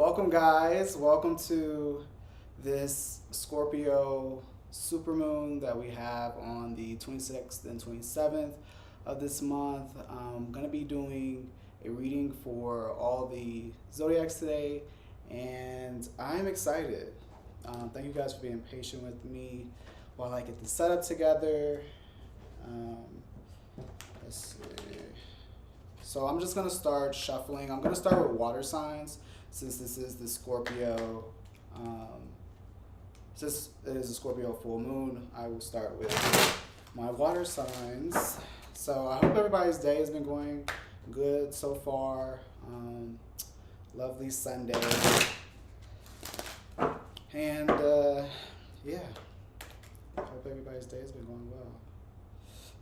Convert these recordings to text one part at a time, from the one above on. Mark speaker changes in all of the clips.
Speaker 1: Welcome, guys. Welcome to this Scorpio Supermoon that we have on the 26th and 27th of this month. I'm going to be doing a reading for all the zodiacs today, and I'm excited. Thank you guys for being patient with me while I get the setup together. Um, let's see. So I'm just going to start shuffling. I'm going to start with water signs. Since this is the Scorpio, since it is a Scorpio full moon, I will start with my water signs. So I hope everybody's day has been going good so far. Lovely Sunday. And yeah, I hope everybody's day has been going well.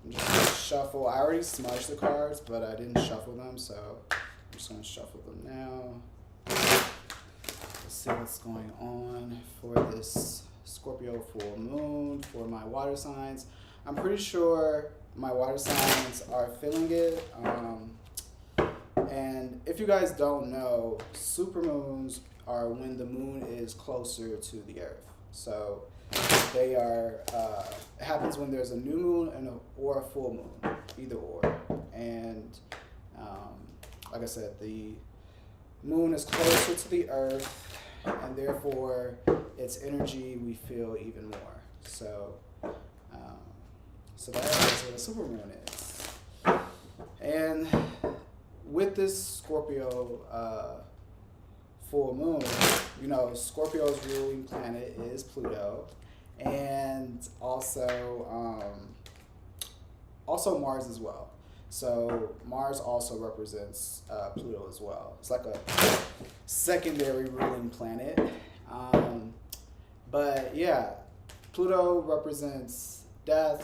Speaker 1: I'm just going to shuffle. I already smudged the cards, but I didn't shuffle them, so I'm just going to shuffle them now. Let's see what's going on for this Scorpio full moon for my water signs. I'm pretty sure my water signs are feeling it. And if you guys don't know, supermoons are when the moon is closer to the earth. So they are, it happens when there's a new moon or a full moon, either or. And like I said, the moon is closer to the earth, and therefore its energy we feel even more. So, so that is what a supermoon is. And with this Scorpio full moon, you know, Scorpio's ruling planet is Pluto, and also Mars as well. So Mars also represents Pluto as well. It's like a secondary ruling planet. But yeah, Pluto represents death,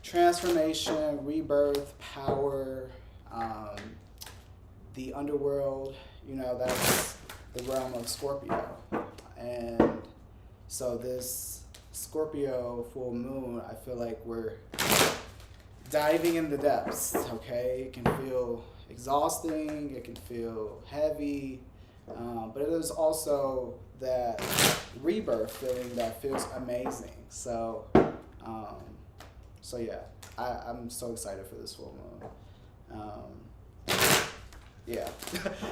Speaker 1: transformation, rebirth, power, the underworld. You know, that's the realm of Scorpio. And so this Scorpio full moon, I feel like we're diving in the depths, okay? It can feel exhausting, it can feel heavy, but it is also that rebirth feeling that feels amazing. So, so yeah, I'm so excited for this full moon. Yeah,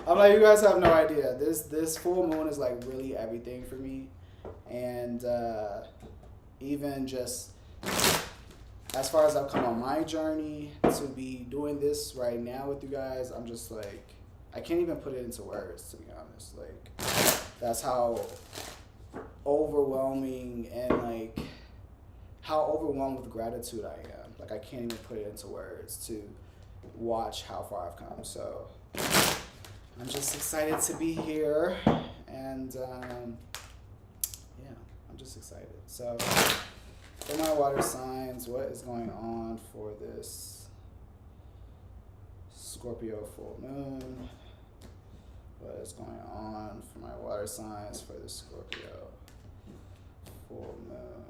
Speaker 1: I'm like, you guys have no idea. This full moon is like really everything for me, and even just as far as I've come on my journey to be doing this right now with you guys, I'm just like, I can't even put it into words, to be honest. Like, that's how overwhelming and like how overwhelmed with gratitude I am. Like, I can't even put it into words to watch how far I've come. So I'm just excited to be here, and yeah, I'm just excited. So for my water signs, what is going on for this Scorpio full moon? What is going on for my water signs for the Scorpio full moon?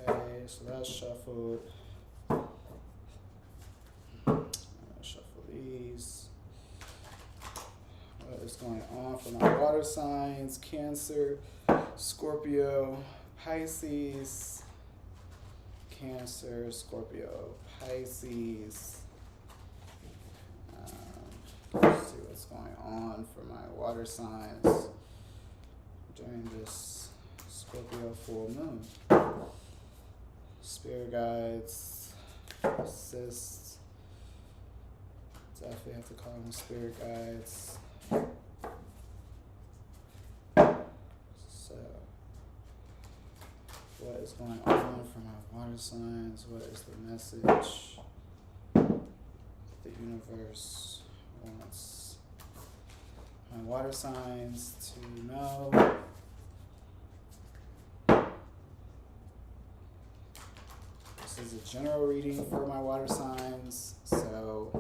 Speaker 1: Okay, so that's shuffled. I'm gonna shuffle these. What is going on for my water signs? Cancer, Scorpio, Pisces. Cancer, Scorpio, Pisces. Let's see what's going on for my water signs during this Scorpio full moon. Spirit guides, assists. Definitely have to call them spirit guides. So, what is going on for my water signs? What is the message the universe wants my water signs to know? This is a general reading for my water signs, so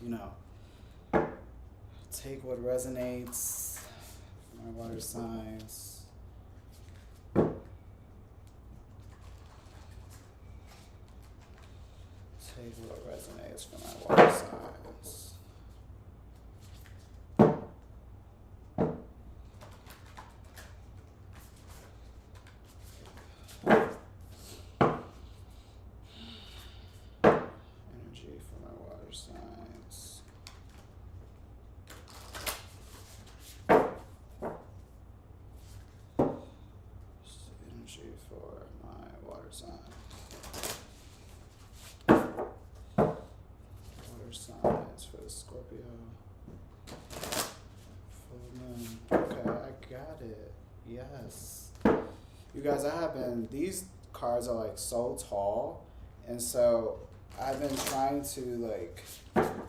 Speaker 1: you know, take what resonates for my water signs. see what resonates for my water signs. Energy for my water signs. Energy for my water signs. Water signs for the Scorpio full moon. Okay, I got it. Yes. You guys, these cards are like so tall, and so I've been trying to like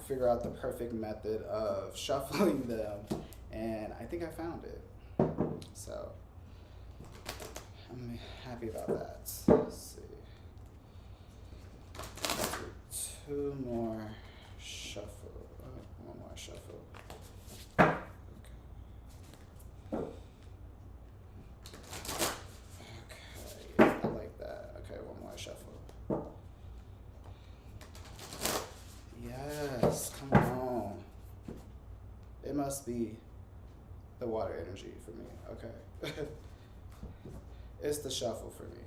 Speaker 1: figure out the perfect method of shuffling them, and I think I found it. So I'm happy about that. Let's see. Two more shuffle. One more shuffle. Okay. Yeah, I like that. Okay, one more shuffle. Yes, come on. It must be the water energy for me. Okay. It's the shuffle for me.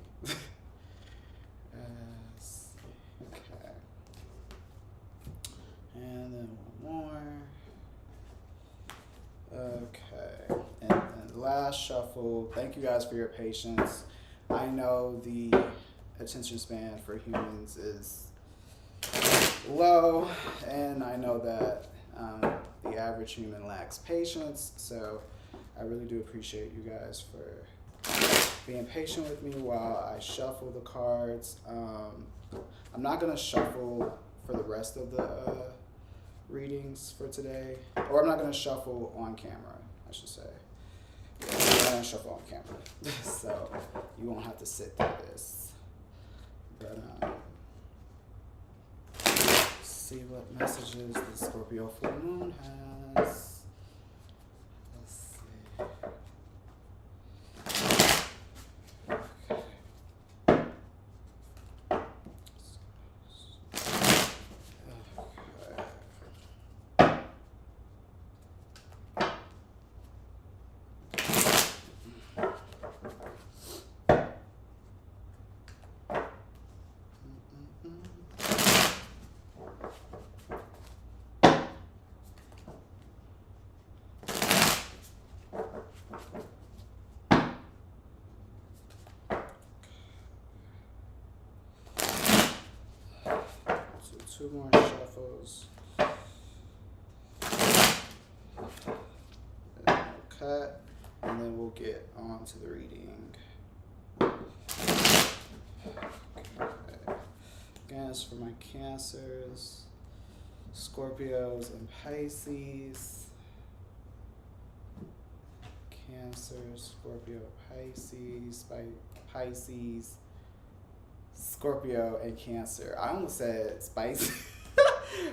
Speaker 1: Okay. And then one more. Okay. And last shuffle. Thank you guys for your patience. I know the attention span for humans is low, and I know that the average human lacks patience, so I really do appreciate you guys for being patient with me while I shuffle the cards. I'm not going to shuffle for the rest of the readings for today, or I'm not going to shuffle on camera, I should say. Yeah, I'm not going to shuffle on camera, so you won't have to sit through this. But see what messages the Scorpio full moon has. Let's see. Two more shuffles. Then we'll cut, and then we'll get on to the reading. Okay. Again, it's for my Cancers, Scorpios, and Pisces. Cancer, Scorpio, Pisces, Scorpio, and Cancer. I almost said spicy.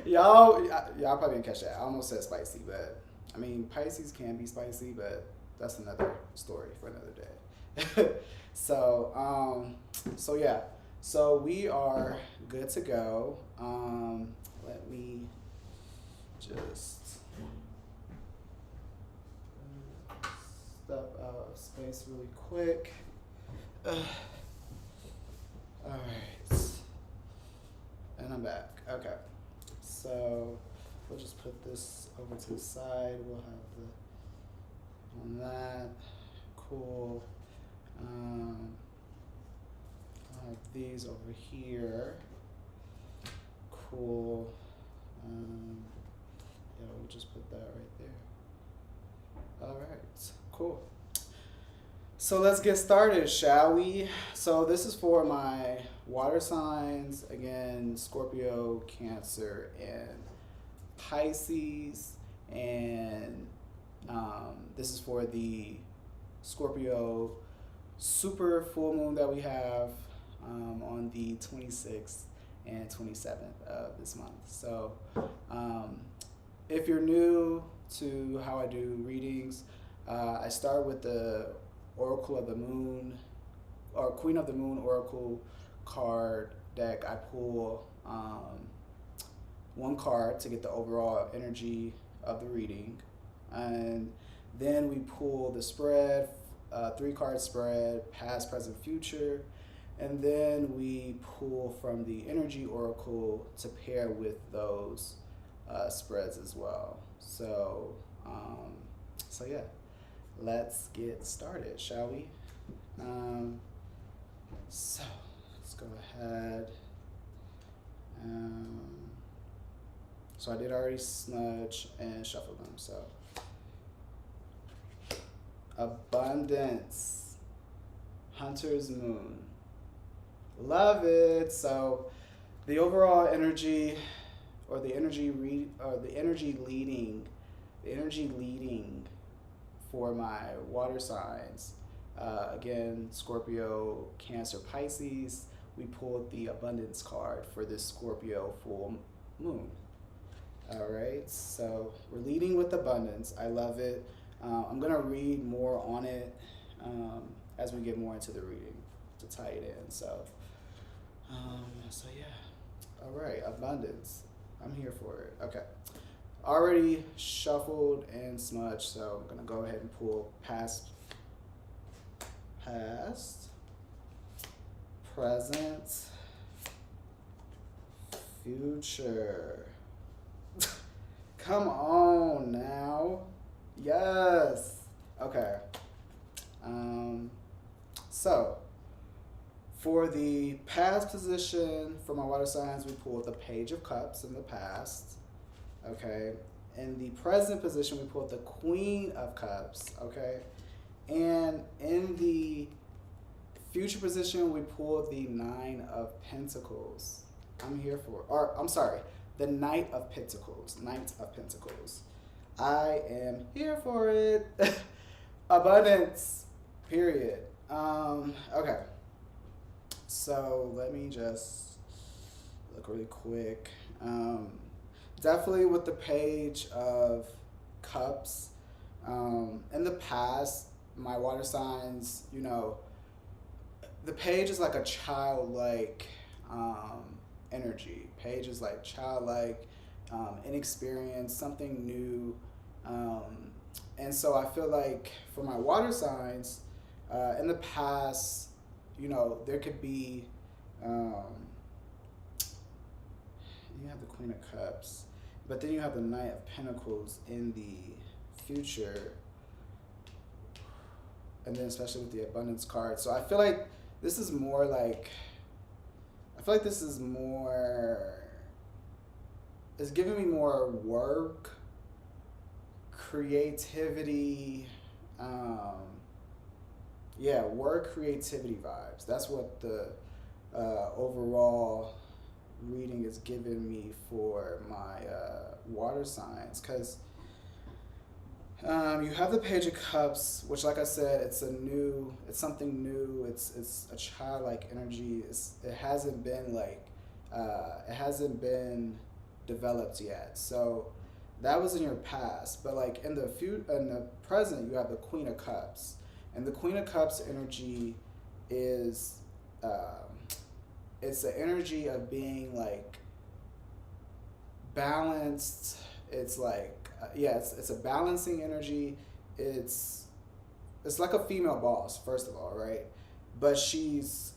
Speaker 1: y'all probably didn't catch that. I almost said spicy, but I mean Pisces can be spicy, but that's another story for another day. So yeah. So we are good to go. Let me just step out of space really quick. All right, and I'm back. Okay, so we'll just put this over to the side. We'll have on that. Cool. I'll have these over here. Cool. Yeah, we'll just put that right there. All right, cool. So let's get started, shall we? So this is for my water signs, again, Scorpio, Cancer, and Pisces. And this is for the Scorpio super full moon that we have on the 26th and 27th of this month. So if you're new to how I do readings, I start with the Oracle of the Moon, or Queen of the Moon Oracle card deck. I pull one card to get the overall energy of the reading, and then we pull the spread, 3 card spread, past, present, future, and then we pull from the energy oracle to pair with those spreads as well. So yeah, let's get started, shall we? So let's go ahead. So I did already smudge and shuffle them. So abundance, Hunter's Moon, love it. So the overall energy, or the energy leading for my water signs. Again, Scorpio, Cancer, Pisces. We pulled the abundance card for this Scorpio full moon. All right, so we're leading with abundance. I love it. I'm gonna read more on it as we get more into the reading to tie it in. So yeah. All right, abundance. I'm here for it. Okay. Already shuffled and smudged, so I'm gonna go ahead and pull past, present, future. Come on now. Yes. Okay. So for the past position for my water signs, we pulled the Page of Cups in the past. Okay. In the present position, we pulled the Queen of Cups. Okay. And in the future position, we pulled the 9 of Pentacles. I'm here for, or I'm sorry, the Knight of Pentacles. Knight of Pentacles. I am here for it. Abundance. Period. Okay. So let me just look really quick. Definitely with the Page of Cups. In the past, my water signs, you know, the Page is like a childlike energy. Page is like childlike, inexperienced, something new. And so I feel like for my water signs, in the past, you know, there could be, you have the Queen of Cups, but then you have the Knight of Pentacles in the future, and then especially with the abundance card. So I feel like this is more like, it's giving me more work, creativity, work, creativity vibes. That's what the overall reading is giving me for my water signs, because you have the Page of Cups, which, like I said, it's something new. It's a childlike energy. It hasn't been developed yet. So that was in your past, but like in the present, you have the Queen of Cups, and the Queen of Cups energy is it's the energy of being like balanced. It's like it's a balancing energy. It's like a female boss, first of all, right? But she's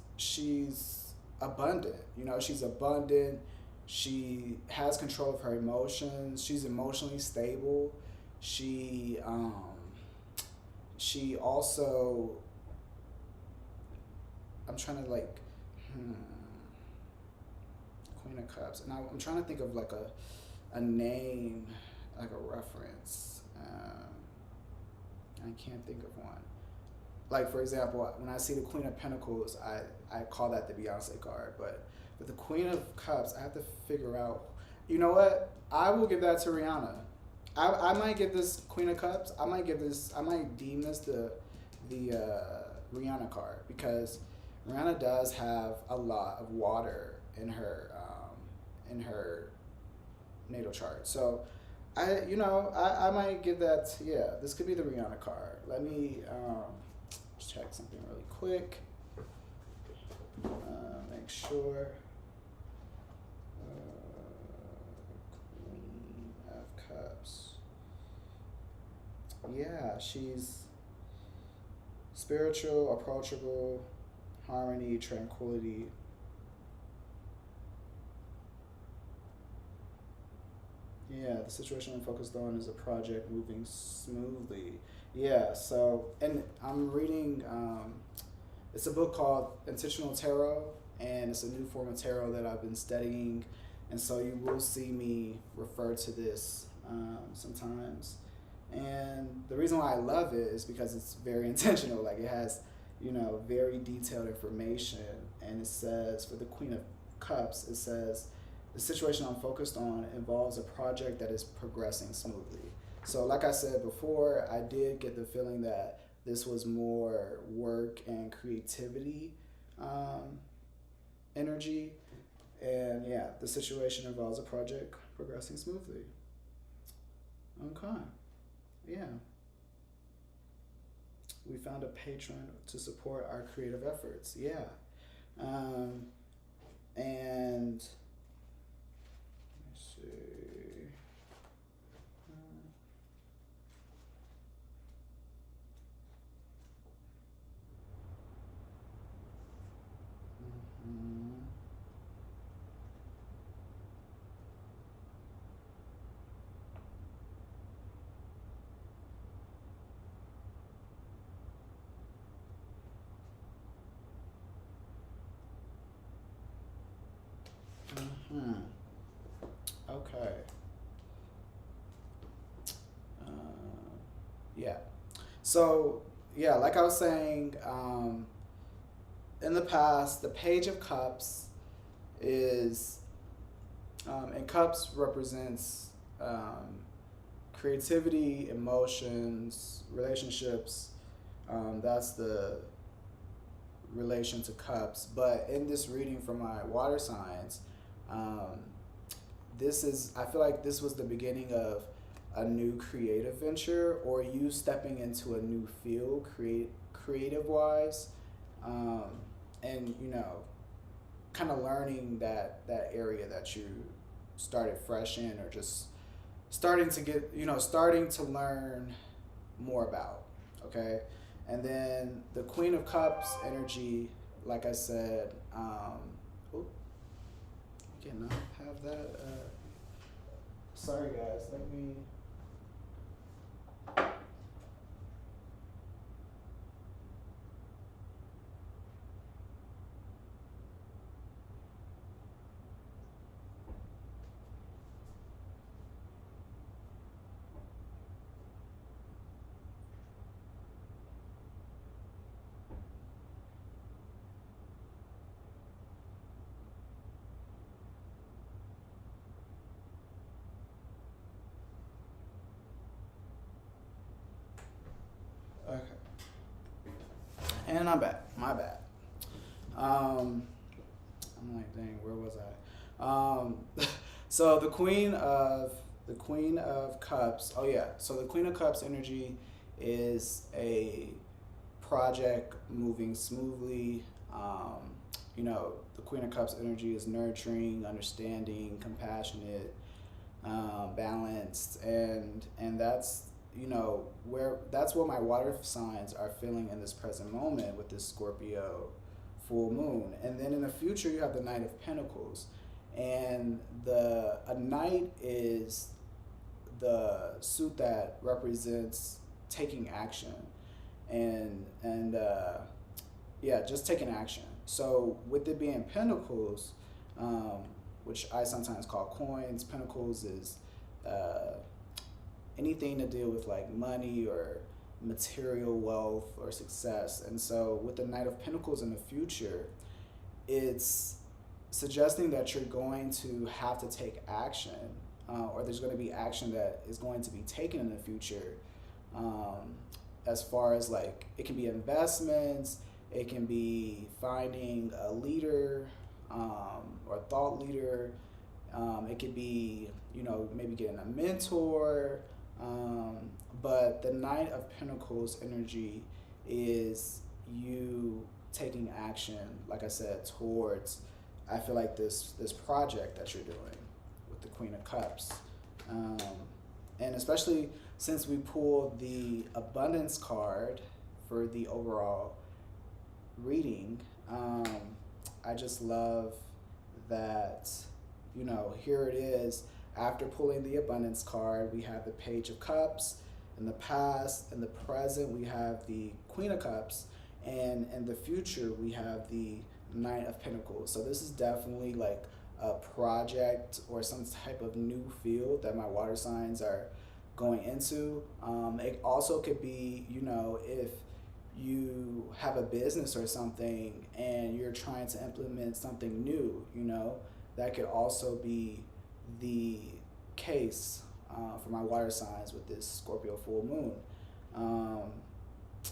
Speaker 1: abundant. You know, she's abundant. She has control of her emotions. She's emotionally stable. She also, I'm trying to like, Queen of Cups, and I'm trying to think of like a name, like a reference. I can't think of one. Like, for example, when I see the Queen of Pentacles, I call that the Beyonce card. But with the Queen of Cups, I have to figure out, you know what? I will give that to Rihanna. I might give this Queen of Cups, I might deem this the Rihanna card, because Rihanna does have a lot of water in her natal chart. So I might give that, this could be the Rihanna card. Let me check something really quick. Make sure. Yeah, she's spiritual, approachable, harmony, tranquility. Yeah, the situation I'm focused on is a project moving smoothly. Yeah, so, and I'm reading, it's a book called Intentional Tarot, and it's a new form of tarot that I've been studying. And so you will see me refer to this sometimes. And the reason why I love it is because it's very intentional. Like it has, very detailed information. And it says, for the Queen of Cups, it says, the situation I'm focused on involves a project that is progressing smoothly. So, like I said before, I did get the feeling that this was more work and creativity um, energy. And yeah, the situation involves a project progressing smoothly. Okay. Yeah. We found a patron to support our creative efforts. Yeah. Um, and let's see. Mhm. Mhm. Okay. Yeah. So, yeah, like I was saying, in the past, the Page of Cups is, and Cups represents creativity, emotions, relationships. That's the relation to Cups. But in this reading for my water signs, um, I feel like this was the beginning of a new creative venture or you stepping into a new field, creative wise, um, and kind of learning that area that you started fresh in, or just starting to get, starting to learn more about. Okay. And then the Queen of Cups energy, like I said, oh, you cannot have that. Sorry, guys. Let me. Okay. And I'm back. My bad. Um, I'm like, dang, where was I? So the Queen of Cups. Oh yeah. So the Queen of Cups energy is a project moving smoothly. The Queen of Cups energy is nurturing, understanding, compassionate, balanced, and that's where that's what my water signs are feeling in this present moment with this Scorpio full moon. And then in the future you have the Knight of Pentacles, and the a knight is the suit that represents taking action, and yeah, just taking action. So with it being Pentacles, um, which I sometimes call coins, Pentacles is uh, anything to deal with like money or material wealth or success. And so with the Knight of Pentacles in the future, it's suggesting that you're going to have to take action, or there's going to be action that is going to be taken in the future. Um, as far as like, it can be investments, it can be finding a leader, or a thought leader. It could be, maybe getting a mentor. But the Knight of Pentacles energy is you taking action, like I said, towards, I feel like this project that you're doing with the Queen of Cups. Um, And especially since we pulled the abundance card for the overall reading, I just love that, here it is. After pulling the abundance card, we have the Page of Cups. In the past, in the present, we have the Queen of Cups. And in the future, we have the Knight of Pentacles. So this is definitely like a project or some type of new field that my water signs are going into. It also could be, if you have a business or something and you're trying to implement something new, that could also be the case for my water signs with this Scorpio full moon.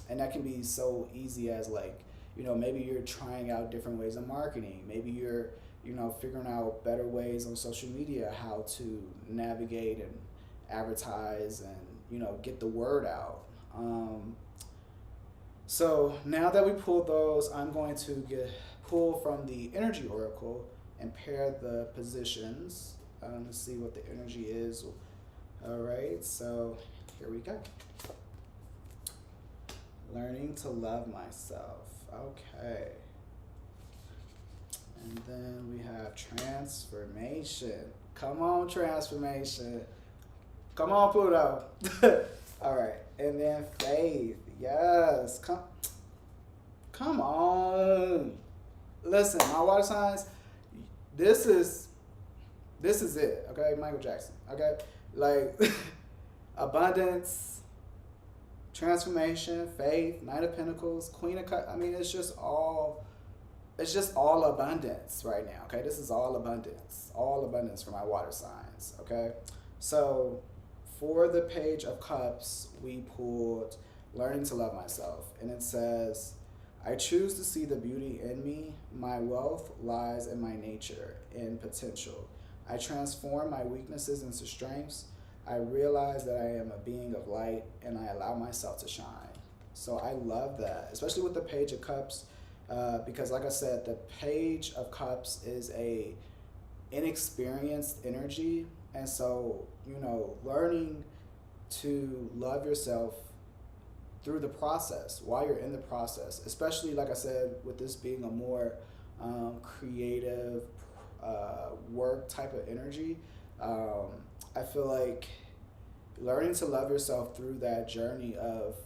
Speaker 1: And that can be so easy as like, maybe you're trying out different ways of marketing. Maybe you're, figuring out better ways on social media, how to navigate and advertise and, get the word out. So now that we pulled those, I'm going to pull from the Energy Oracle and pair the positions to see what the energy is. All right, so here we go. Learning to love myself. Okay. And then we have transformation. Come on, transformation. Come on, Pluto. All right. And then faith. Yes. Come on. Listen, my water signs, this is it. Okay, Michael Jackson. Okay? Like abundance, transformation, faith, Knight of Pentacles, Queen of Cups. I mean, it's just all abundance right now. Okay, this is all abundance for my water signs. Okay, so for the Page of Cups, we pulled Learning to Love Myself, and it says, I choose to see the beauty in me. My wealth lies in my nature and potential. I transform my weaknesses into strengths. I realize that I am a being of light, and I allow myself to shine. So I love that, especially with the Page of Cups, because like I said, the Page of Cups is a inexperienced energy. And so, learning to love yourself through the process, while you're in the process, especially like I said, with this being a more creative work type of energy, I feel like learning to love yourself through that journey of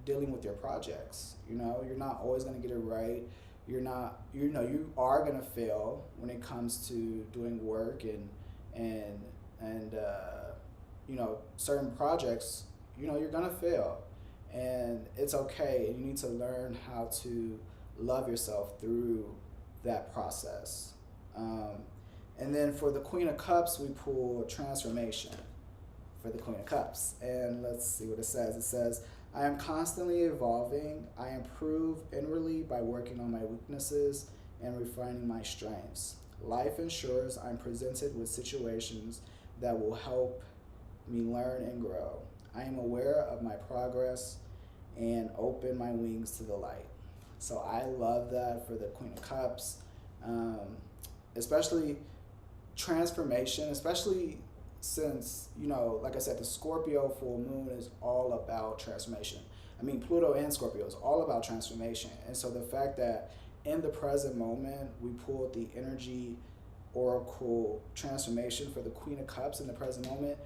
Speaker 1: dealing with your projects. You're not always going to get it right. You're not, you are going to fail when it comes to doing work and certain projects, you're going to fail, and it's okay. And you need to learn how to love yourself through that process. And then for the Queen of Cups, we pull transformation for the Queen of Cups. And let's see what it says. It says, I am constantly evolving. I improve inwardly by working on my weaknesses and refining my strengths. Life ensures I'm presented with situations that will help me learn and grow. I am aware of my progress and open my wings to the light. So I love that for the Queen of Cups, especially transformation, especially since, like I said, the Scorpio full moon is all about transformation. I mean, Pluto and Scorpio is all about transformation. And so the fact that in the present moment, we pulled the Energy Oracle transformation for the Queen of Cups in the present moment,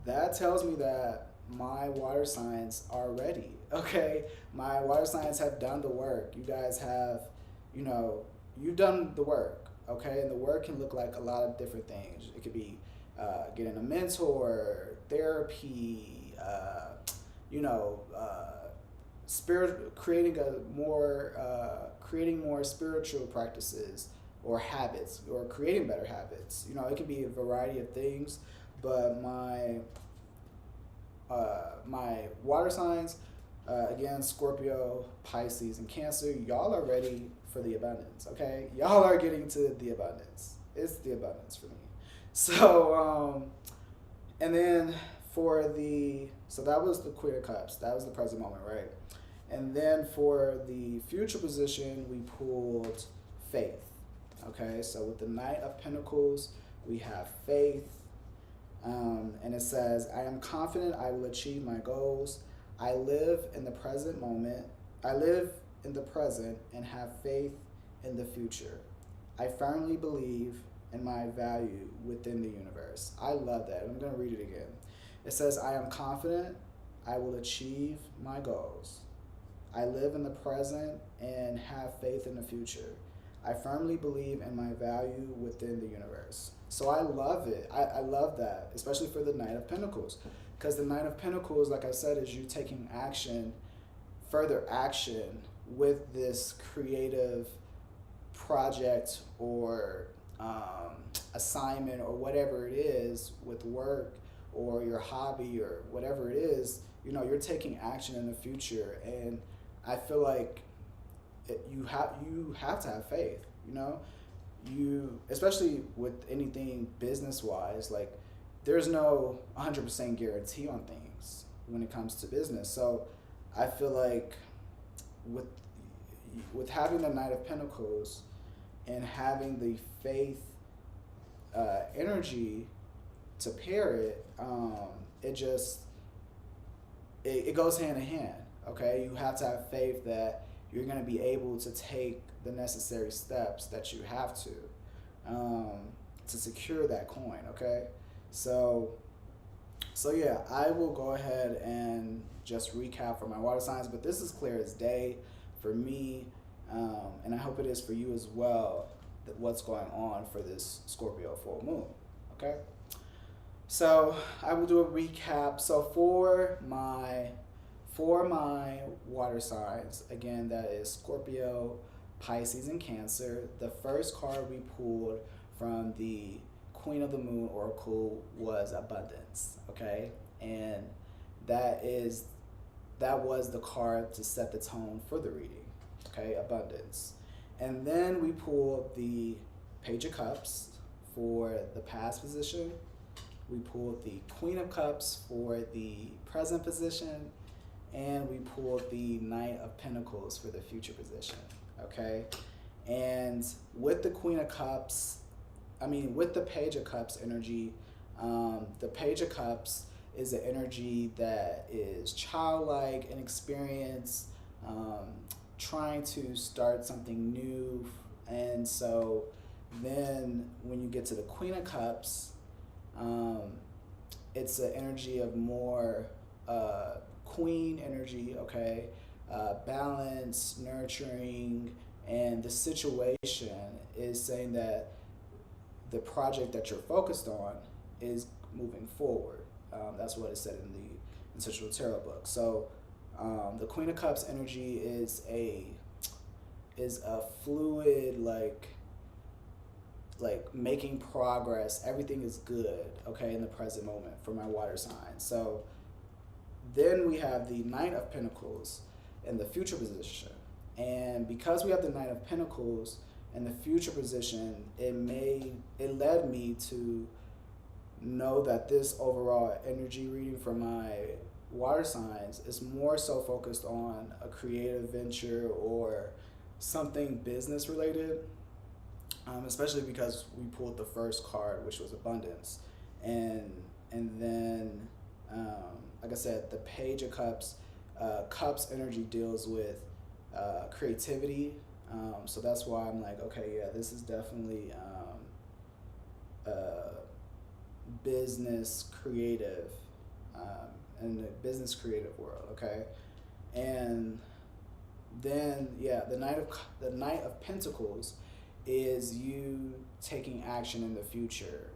Speaker 1: that tells me that my water signs are ready. Okay, my water signs have done the work. You guys have, you've done the work. Okay, and the work can look like a lot of different things. It could be getting a mentor, therapy, creating more spiritual practices or habits, or creating better habits. It can be a variety of things, but my water signs, again, Scorpio, Pisces, and Cancer, y'all are ready for the abundance, okay? Y'all are getting to the abundance. It's the abundance for me. So, and then so that was the Queen of Cups. That was the present moment, right? And then for the future position, we pulled faith, okay? So with the Knight of Pentacles, we have faith. And it says, I am confident I will achieve my goals. I live in the present moment. I live in the present and have faith in the future. I firmly believe in my value within the universe. I love that. I'm going to read it again. It says, I am confident I will achieve my goals. I live in the present and have faith in the future. I firmly believe in my value within the universe. So I love it. I love that, especially for the Knight of Pentacles. Because the Knight of Pentacles, like I said, is you taking action, further action with this creative project or assignment or whatever it is with work or your hobby or whatever it is. You know, you're taking action in the future, and I feel like you have to have faith. You know, you, especially with anything business wise, like there's no 100% guarantee on things when it comes to business. So I feel like with having the Knight of Pentacles and having the faith energy to pair it, it just it goes hand in hand. Okay, you have to have faith that you're going to be able to take the necessary steps that you have to secure that coin. Okay, so yeah, I will go ahead and just recap for my water signs, but this is clear as day for me, and I hope it is for you as well, that what's going on for this Scorpio full moon. Okay, so I will do a recap. So for my water signs, again, that is Scorpio, Pisces, and Cancer. The first card we pulled from the Queen of the Moon Oracle was abundance. Okay, and that was the card to set the tone for the reading. Okay, abundance. And then we pulled the Page of Cups for the past position. We pulled the Queen of Cups for the present position, and we pulled the Knight of Pentacles for the future position. Okay, and with the Queen of Cups, with the Page of Cups energy, the Page of Cups is an energy that is childlike, inexperienced, trying to start something new. And so then when you get to the Queen of Cups, it's an energy of more queen energy, okay? Balance, nurturing, and the situation is saying that the project that you're focused on is moving forward. That's what it said in the Ancestral Tarot book. So the Queen of Cups energy is a fluid, like making progress. Everything is good, okay, in the present moment for my water sign. So then we have the Knight of Pentacles in the future position. And because we have the Knight of Pentacles in the future position, it led me to know that this overall energy reading for my water signs is more so focused on a creative venture or something business related, especially because we pulled the first card, which was abundance. And then, like I said, the Page of Cups, Cups energy deals with creativity. So that's why I'm like, okay, yeah, this is definitely business creative, in the business creative world, okay? And then, yeah, the Knight of Pentacles is you taking action in the future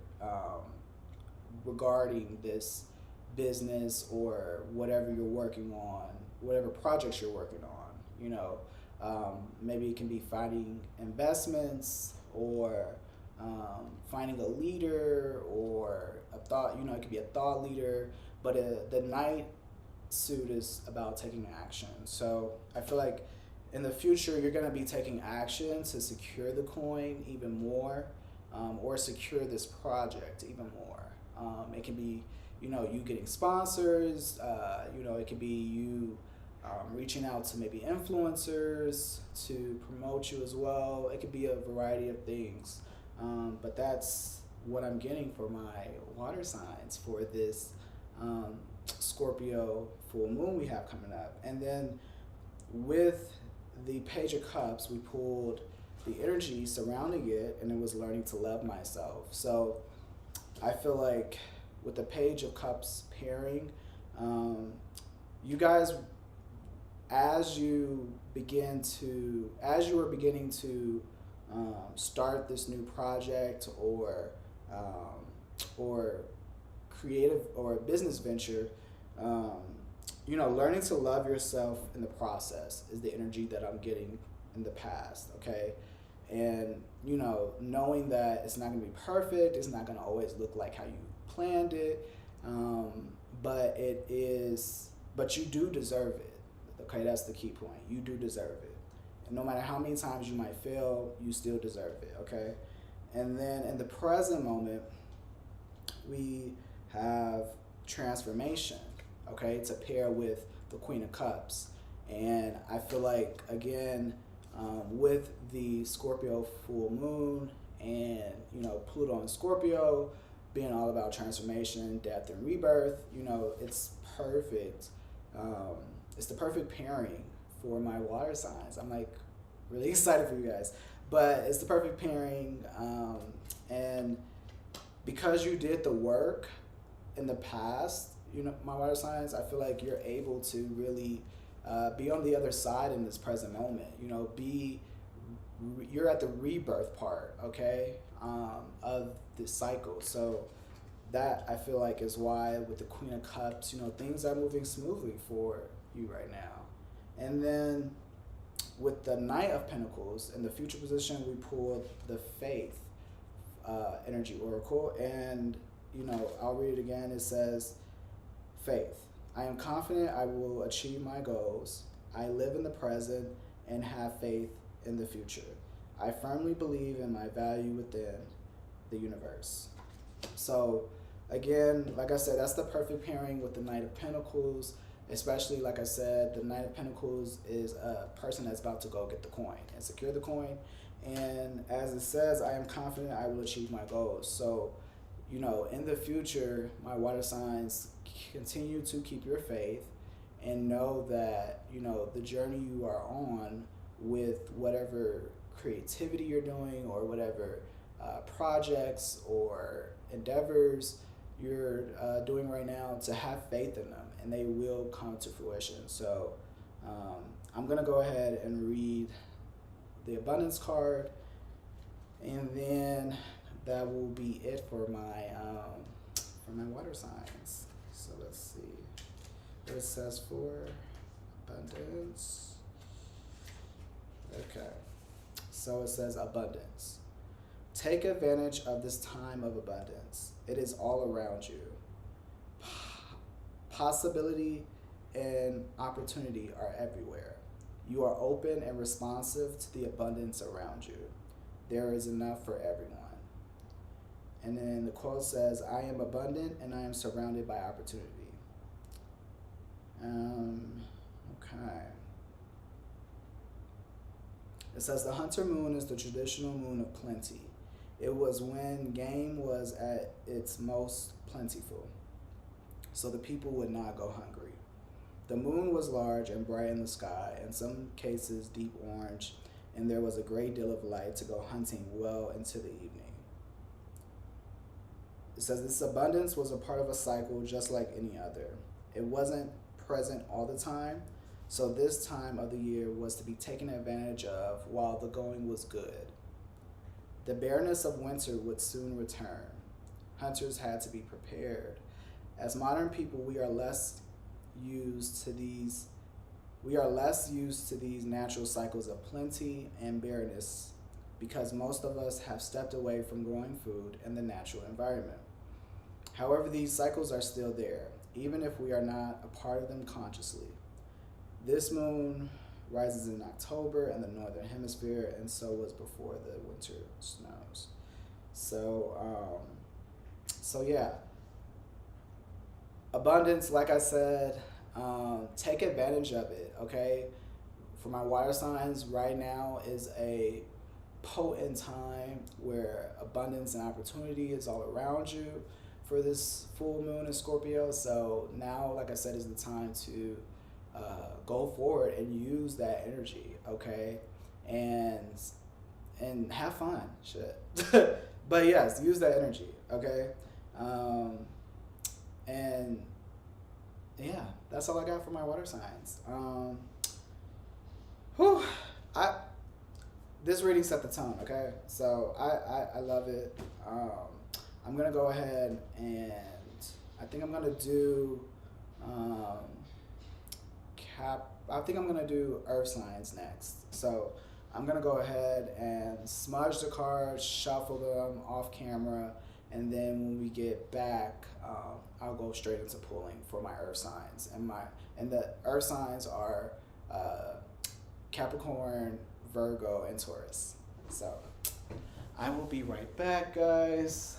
Speaker 1: regarding this business or whatever you're working on, whatever projects you're working on. You know, maybe it can be finding investments or finding a leader or a thought. You know, it could be a thought leader, but the Knight suit is about taking action. So I feel like in the future, you're going to be taking action to secure the coin even more, or secure this project even more. It can be, you know, you getting sponsors, you know, it could be you reaching out to maybe influencers to promote you as well. It could be a variety of things. But that's what I'm getting for my water signs for this Scorpio full moon we have coming up. And then with the Page of Cups, we pulled the energy surrounding it, and it was learning to love myself. So I feel like with the Page of Cups pairing, you guys, as you were beginning to start this new project or creative or business venture, learning to love yourself in the process is the energy that I'm getting in the past, okay? And, knowing that it's not going to be perfect, it's not going to always look like how you planned it, but you do deserve it, okay? That's the key point. You do deserve it. And no matter how many times you might fail, you still deserve it, okay? And then in the present moment, we have transformation, okay, to pair with the Queen of Cups. And I feel like, again, with the Scorpio full moon and, Pluto and Scorpio being all about transformation, death, and rebirth, it's perfect. It's the perfect pairing for my water signs. I'm like really excited for you guys, but it's the perfect pairing. And because you did the work in the past, my water signs, I feel like you're able to really be on the other side in this present moment. You're at the rebirth part, okay, of the cycle. So that I feel like is why with the Queen of Cups, things are moving smoothly for you right now. And then with the Knight of Pentacles in the future position, we pulled the Faith energy oracle, and I'll read it again. It says, Faith. I am confident I will achieve my goals. I live in the present and have faith in the future. I firmly believe in my value within the universe. So again, like I said, that's the perfect pairing with the Knight of Pentacles, especially, like I said, the Knight of Pentacles is a person that's about to go get the coin and secure the coin. And as it says, I am confident I will achieve my goals. So, in the future, my water signs, continue to keep your faith and know that, the journey you are on with whatever creativity you're doing or whatever projects or endeavors you're doing right now, to have faith in them, and they will come to fruition. So I'm going to go ahead and read the abundance card, and then that will be it for my water signs. So let's see what it says for abundance. Okay, so it says abundance. Take advantage of this time of abundance. It is all around you. Possibility and opportunity are everywhere. You are open and responsive to the abundance around you. There is enough for everyone. And then the quote says, I am abundant and I am surrounded by opportunity. Okay. It says the hunter moon is the traditional moon of plenty. It was when game was at its most plentiful, so the people would not go hungry. The moon was large and bright in the sky, in some cases deep orange, and there was a great deal of light to go hunting well into the evening. It says this abundance was a part of a cycle just like any other. It wasn't present all the time, so this time of the year was to be taken advantage of while the going was good. The bareness of winter would soon return. Hunters had to be prepared. As modern people, we are less used to these natural cycles of plenty and bareness because most of us have stepped away from growing food in the natural environment. However, these cycles are still there, even if we are not a part of them consciously. This moon rises in October in the northern hemisphere, and so was before the winter snows. So yeah, abundance, like I said, take advantage of it, okay? For my water signs, right now is a potent time where abundance and opportunity is all around you for this full moon in Scorpio. So now, like I said, is the time to go forward and use that energy, okay? And have fun, shit. But yes, use that energy, okay? Um, and yeah, that's all I got for my water signs. Whew, I this reading set the tone, okay? So I love it. I'm gonna go ahead and I think I'm gonna do um, I think I'm gonna do earth signs next. So I'm gonna go ahead and smudge the cards, shuffle them off camera, and then when we get back, I'll go straight into pulling for my earth signs. And the earth signs are Capricorn, Virgo, and Taurus. So I will be right back, guys.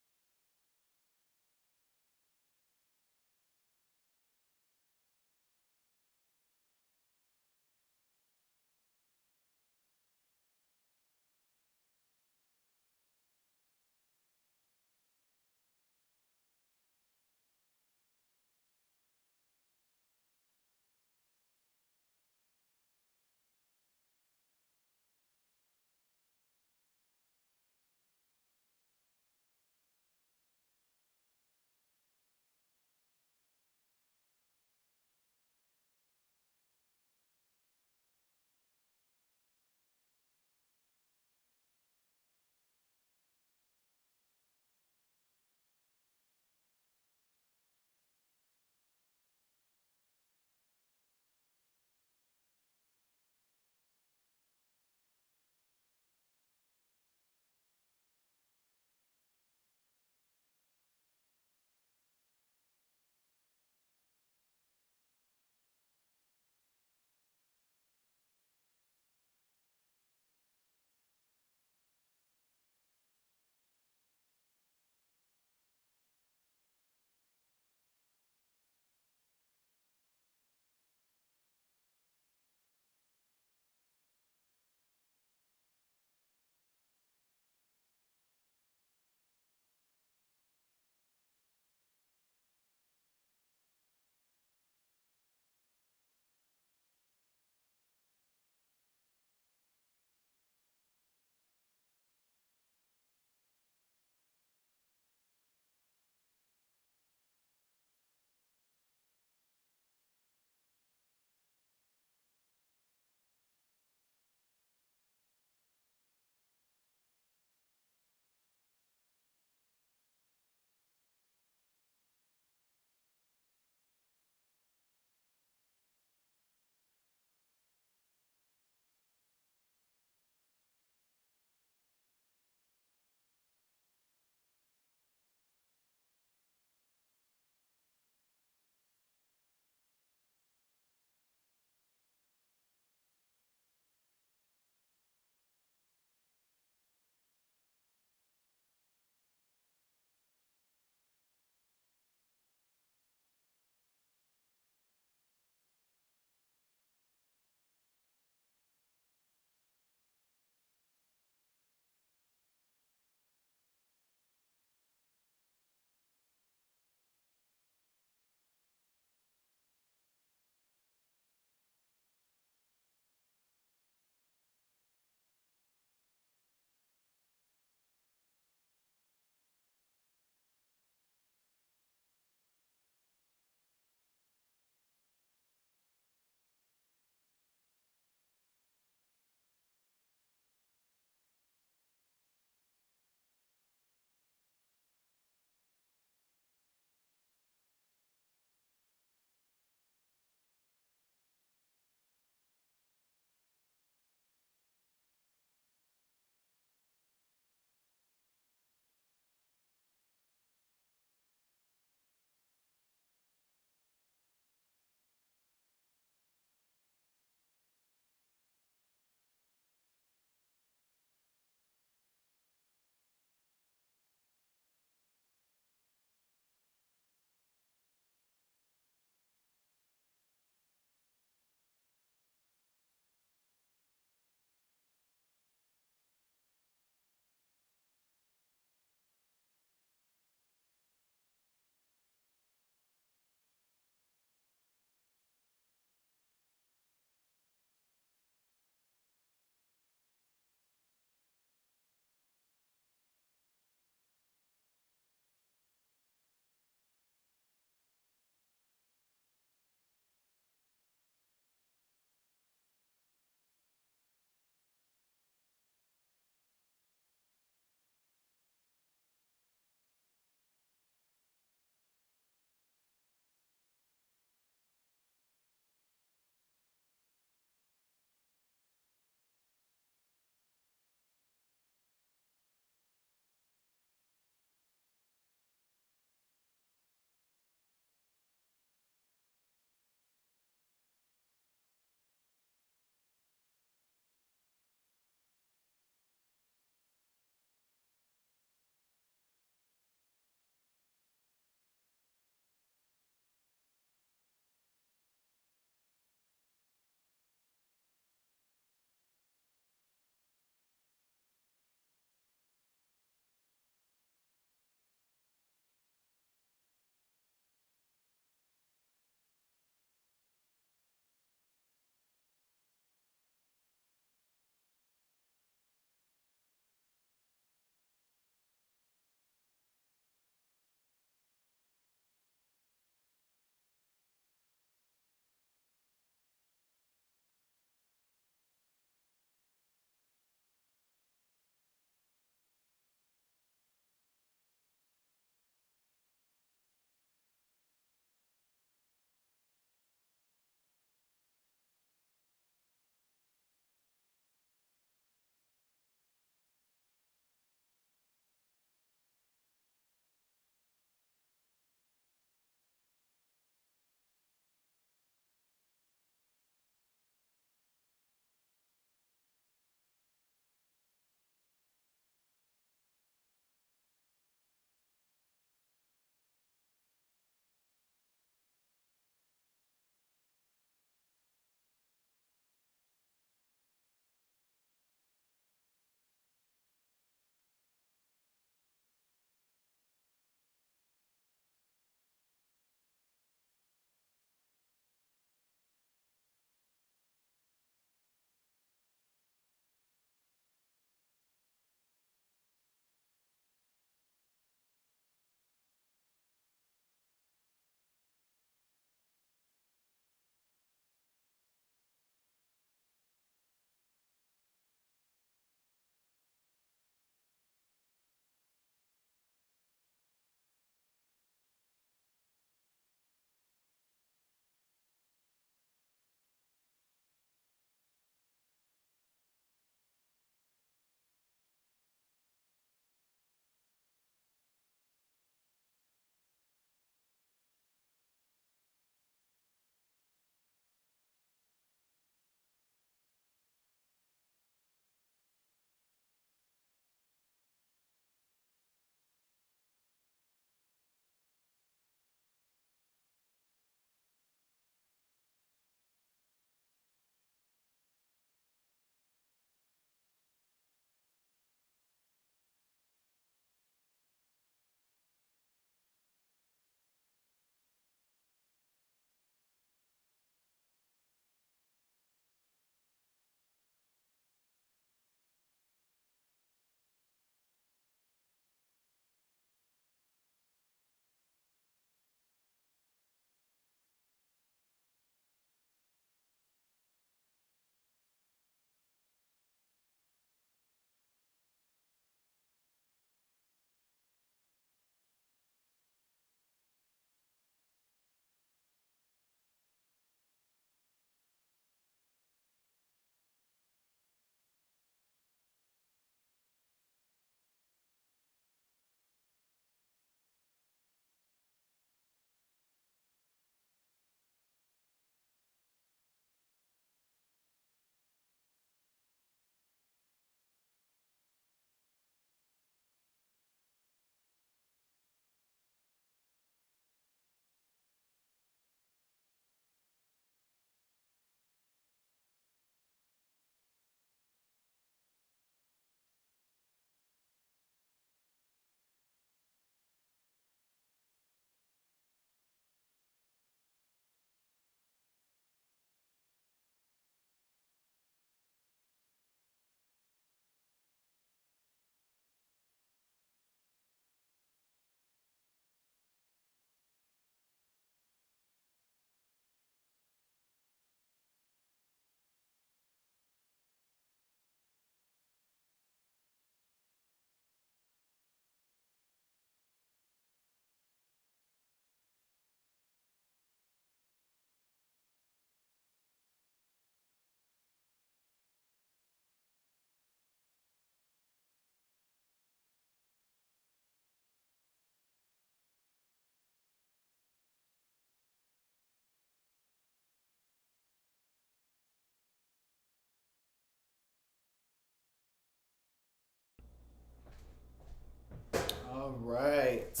Speaker 1: All right.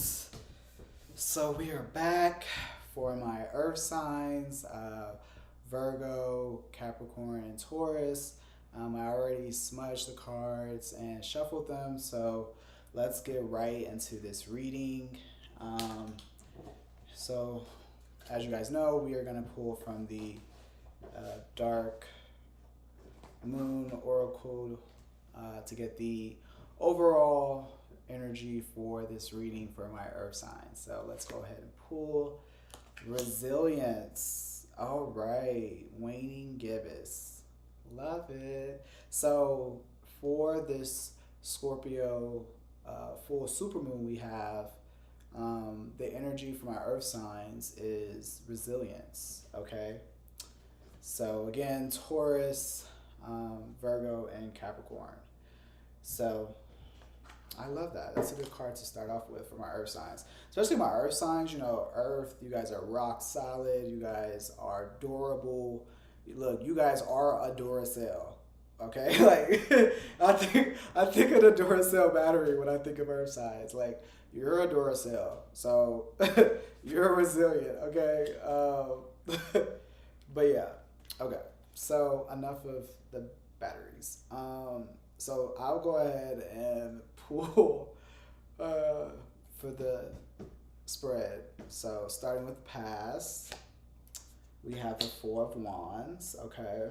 Speaker 1: So we are back for my earth signs, Virgo, Capricorn, and Taurus. I already smudged the cards and shuffled them, so let's get right into this reading. Um, so, as you guys know, we are going to pull from the Dark Moon Oracle to get the overall energy for this reading for my earth sign. So let's go ahead and pull resilience. All right, waning gibbous. Love it. So for this Scorpio full supermoon we have, the energy for my earth signs is resilience. Okay, so again, Taurus, Virgo, and Capricorn. So I love that. That's a good card to start off with for my earth signs. Especially my earth signs, you know, earth, you guys are rock solid. You guys are durable. Look, you guys are a Duracell. Okay? Like, I think of the Duracell battery when I think of earth signs. Like, you're a Duracell. So, you're resilient. Okay? But yeah. Okay. So, enough of the batteries. So I'll go ahead and pull for the spread. So starting with past, we have the Four of Wands, okay.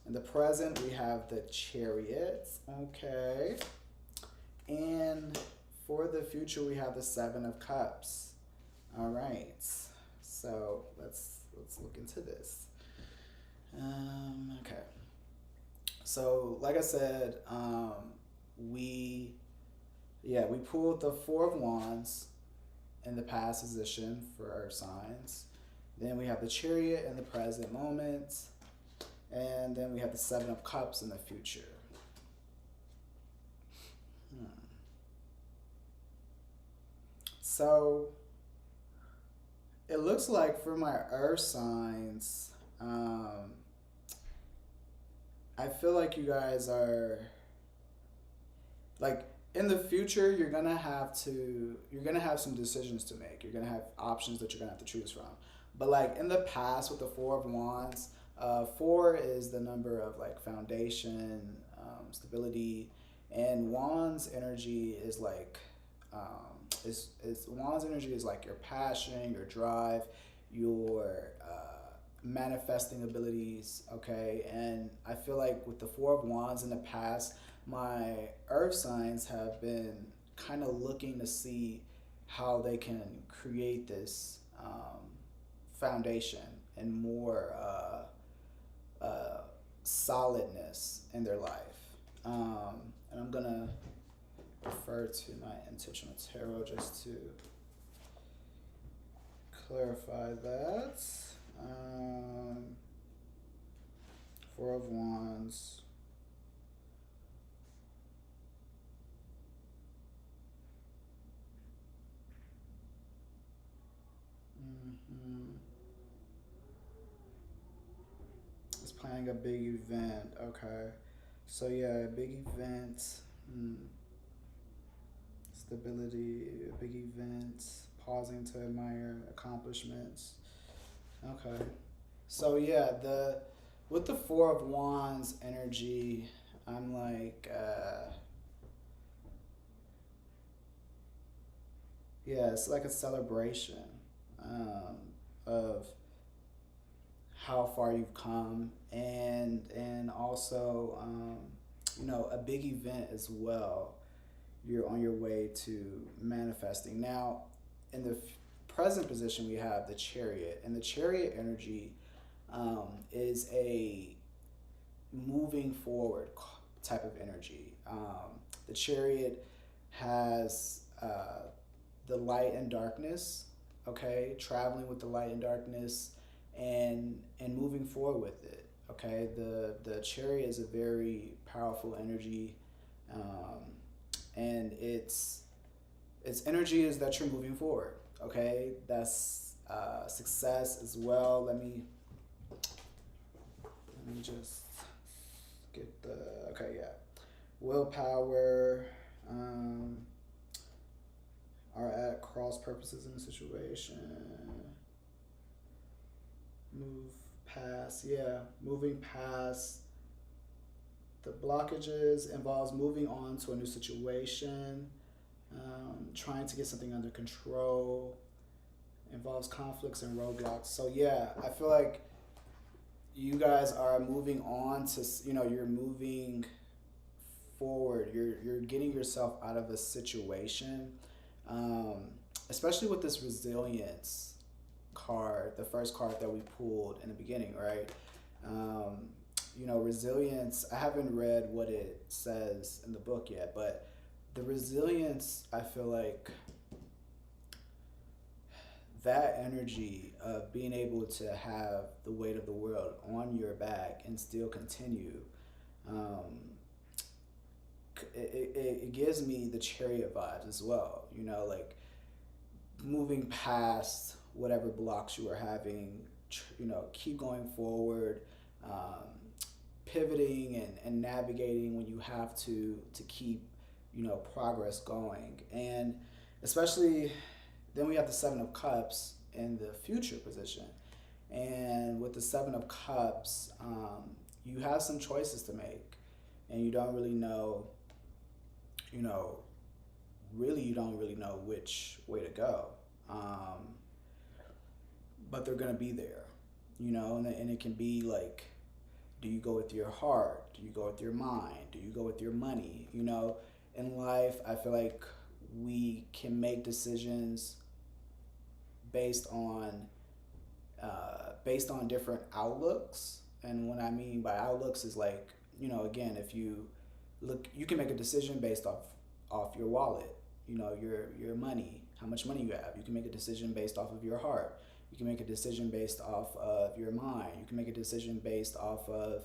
Speaker 1: In the present, we have the Chariot, okay. And for the future, we have the Seven of Cups. All right. So let's look into this. Okay. So, like I said, we pulled the Four of Wands in the past position for our signs. Then we have the Chariot in the present moment. And then we have the Seven of Cups in the future. So, it looks like for my earth signs, I feel like you guys are, like, in the future, you're gonna have some decisions to make. You're gonna have options that you're gonna have to choose from. But like in the past with the Four of Wands, 4 is the number of like foundation, stability, and Wands energy is like, Wands energy is like your passion, your drive, your manifesting abilities, okay. And I feel like with the Four of Wands in the past, my earth signs have been kind of looking to see how they can create this foundation and more solidness in their life. And I'm gonna refer to my intentional tarot just to clarify that. Four of Wands. It's planning a big event. Okay. So yeah, big event. Stability, a big event. Pausing to admire accomplishments. Okay. So yeah, with the Four of Wands energy, I'm like, yeah, it's like a celebration of how far you've come, and also you know, a big event as well. You're on your way to manifesting. Now, in the present position, we have the Chariot, and the Chariot energy is a moving forward type of energy. The Chariot has the light and darkness, okay, traveling with the light and darkness, and moving forward with it. Okay, the Chariot is a very powerful energy, and its energy is that you're moving forward. Okay, that's success as well. Let me just get the, okay, yeah, willpower, are at cross purposes in the situation. Move past, yeah, moving past the blockages involves moving on to a new situation, trying to get something under control, involves conflicts and roadblocks. So yeah, I feel like you guys are moving on to, you're moving forward. You're getting yourself out of a situation, um, especially with this resilience card, the first card that we pulled in the beginning, right? Um, resilience. I haven't read what it says in the book yet, but the resilience, I feel like that energy of being able to have the weight of the world on your back and still continue, um, it gives me the Chariot vibes as well. Like moving past whatever blocks you are having, keep going forward, um, pivoting and navigating when you have to keep, progress going. And especially then we have the Seven of Cups in the future position. And with the Seven of Cups, you have some choices to make, and you don't really know, really you don't really know which way to go. But they're going to be there, and it can be like, do you go with your heart? Do you go with your mind? Do you go with your money? In life, I feel like we can make decisions based on different outlooks. And what I mean by outlooks is like, again, if you look, you can make a decision based off your wallet, your money, how much money you have. You can make a decision based off of your heart. You can make a decision based off of your mind. You can make a decision based off of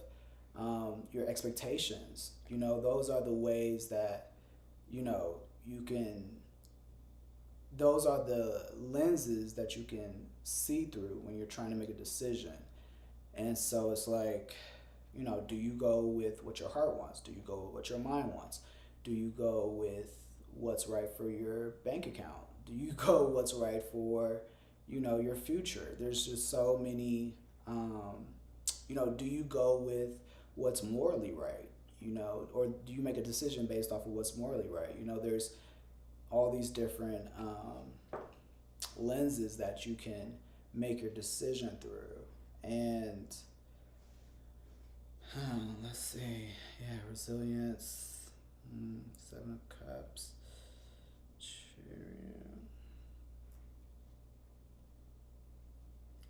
Speaker 1: your expectations. Those are the ways that, you can, those are the lenses that you can see through when you're trying to make a decision. And so it's like, do you go with what your heart wants? Do you go with what your mind wants? Do you go with what's right for your bank account? Do you go what's right for, your future? There's just so many, do you go with what's morally right? Or do you make a decision based off of what's morally right? There's all these different lenses that you can make your decision through. And let's see, yeah, resilience, Seven of Cups, Chariot.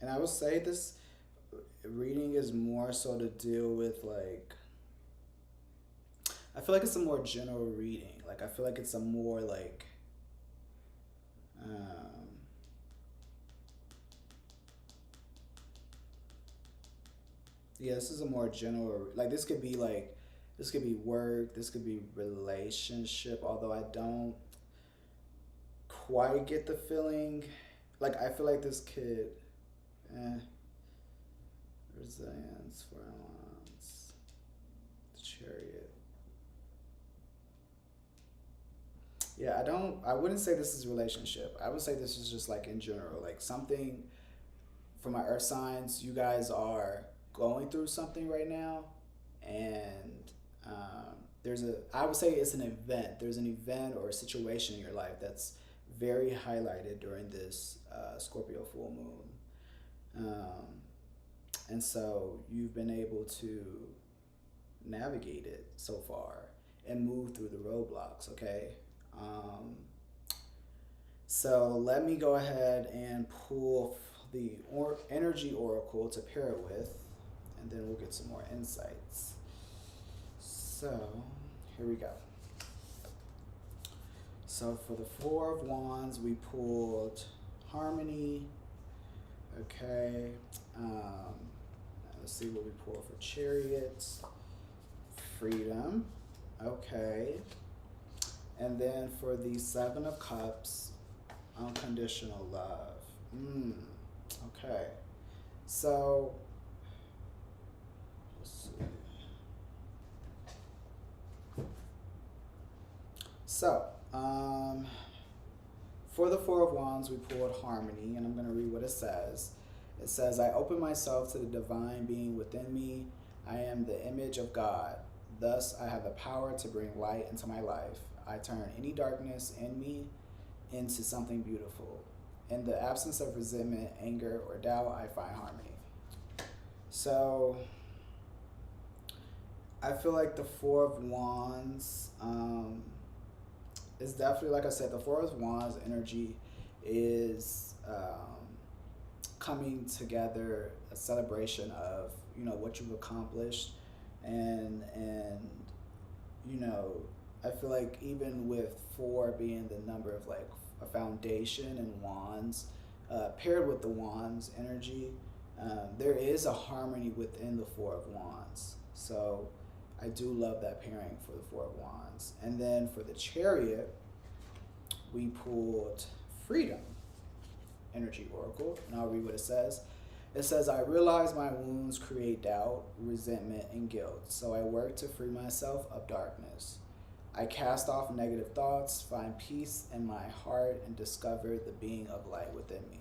Speaker 1: And I would say this reading is more so to deal with, like, I feel like it's a more general reading. Like, I feel like it's a more like, yeah, this is a more general, like, this could be work, this could be relationship, although I don't quite get the feeling, like, I feel like this could, resilience, violence, the Chariot. Yeah, I wouldn't say this is relationship. I would say this is just like in general, like something for my earth signs, you guys are going through something right now, and I would say it's an event. There's an event or a situation in your life that's very highlighted during this Scorpio full moon. And so you've been able to navigate it so far and move through the roadblocks, okay? So let me go ahead and pull the energy oracle to pair it with, and then we'll get some more insights. So here we go. So for the Four of Wands, we pulled harmony. Okay. Let's see what we pull for Chariots. Freedom. Okay. And then for the Seven of Cups, unconditional love. Okay. So, let's see. So, For the Four of Wands, we pulled harmony, and I'm going to read what it says. It says, I open myself to the divine being within me. I am the image of God. Thus, I have the power to bring light into my life. I turn any darkness in me into something beautiful. In the absence of resentment, anger, or doubt, I find harmony. So, I feel like the Four of Wands is definitely, like I said, the Four of Wands energy is coming together, a celebration of, you know, what you've accomplished, and you know, I feel like even with four being the number of like a foundation and wands, paired with the wands energy, there is a harmony within the Four of Wands. So I do love that pairing for the Four of Wands. And then for the Chariot, we pulled Freedom Energy Oracle, and I'll read what it says. It says, I realize my wounds create doubt, resentment, and guilt, so I work to free myself of darkness. I cast off negative thoughts, find peace in my heart, and discover the being of light within me.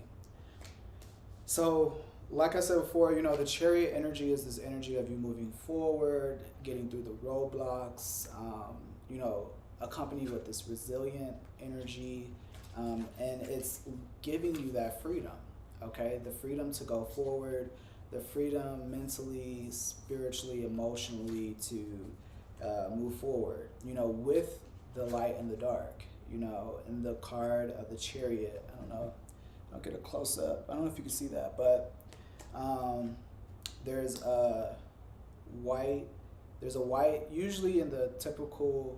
Speaker 1: So, like I said before, you know, the Chariot energy is this energy of you moving forward, getting through the roadblocks, you know, accompanied with this resilient energy, and it's giving you that freedom, okay? The freedom to go forward, the freedom mentally, spiritually, emotionally to move forward, you know, with the light and the dark, you know. In the card of the Chariot, I don't know, I'll get a close up. I don't know if you can see that, but there's a white, usually in the typical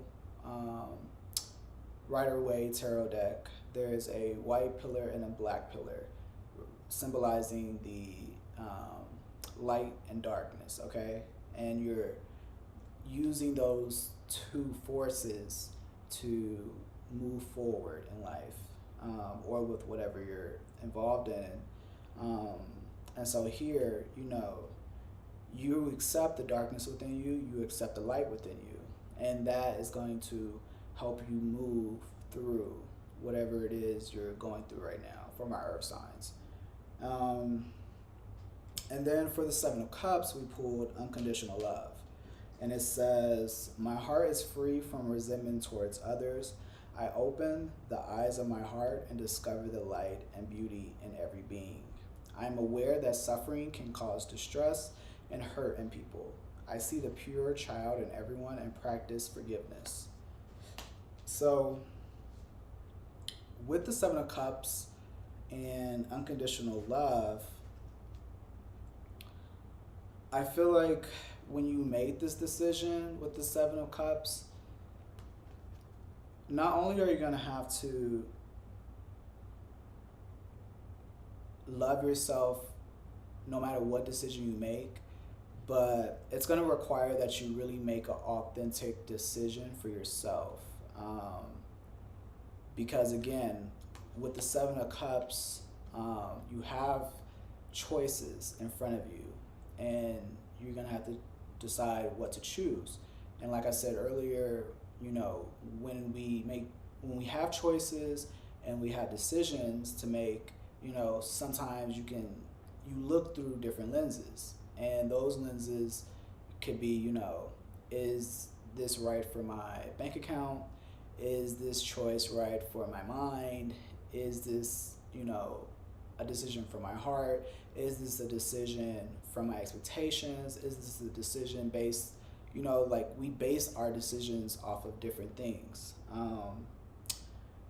Speaker 1: Rider-Waite tarot deck, there's a white pillar and a black pillar, symbolizing the light and darkness, okay? And you're using those two forces to move forward in life, or with whatever you're involved in. And so here, you know, you accept the darkness within you, you accept the light within you, and that is going to help you move through whatever it is you're going through right now for my earth signs. And then for the Seven of Cups, we pulled Unconditional Love. And it says, my heart is free from resentment towards others. I open the eyes of my heart and discover the light and beauty in every being. I am aware that suffering can cause distress and hurt in people. I see the pure child in everyone and practice forgiveness. So, with the Seven of Cups and unconditional love, I feel like when you made this decision with the Seven of Cups, not only are you going to have to love yourself no matter what decision you make, but it's going to require that you really make an authentic decision for yourself. Because again, with the Seven of Cups, you have choices in front of you, and you're going to have to decide what to choose. And like I said earlier, you know, when we have choices and we have decisions to make, you know, sometimes you look through different lenses, and those lenses could be, you know, is this right for my bank account? Is this choice right for my mind? Is this, you know, a decision for my heart? Is this a decision from my expectations? Is this a decision based, you know, like we base our decisions off of different things.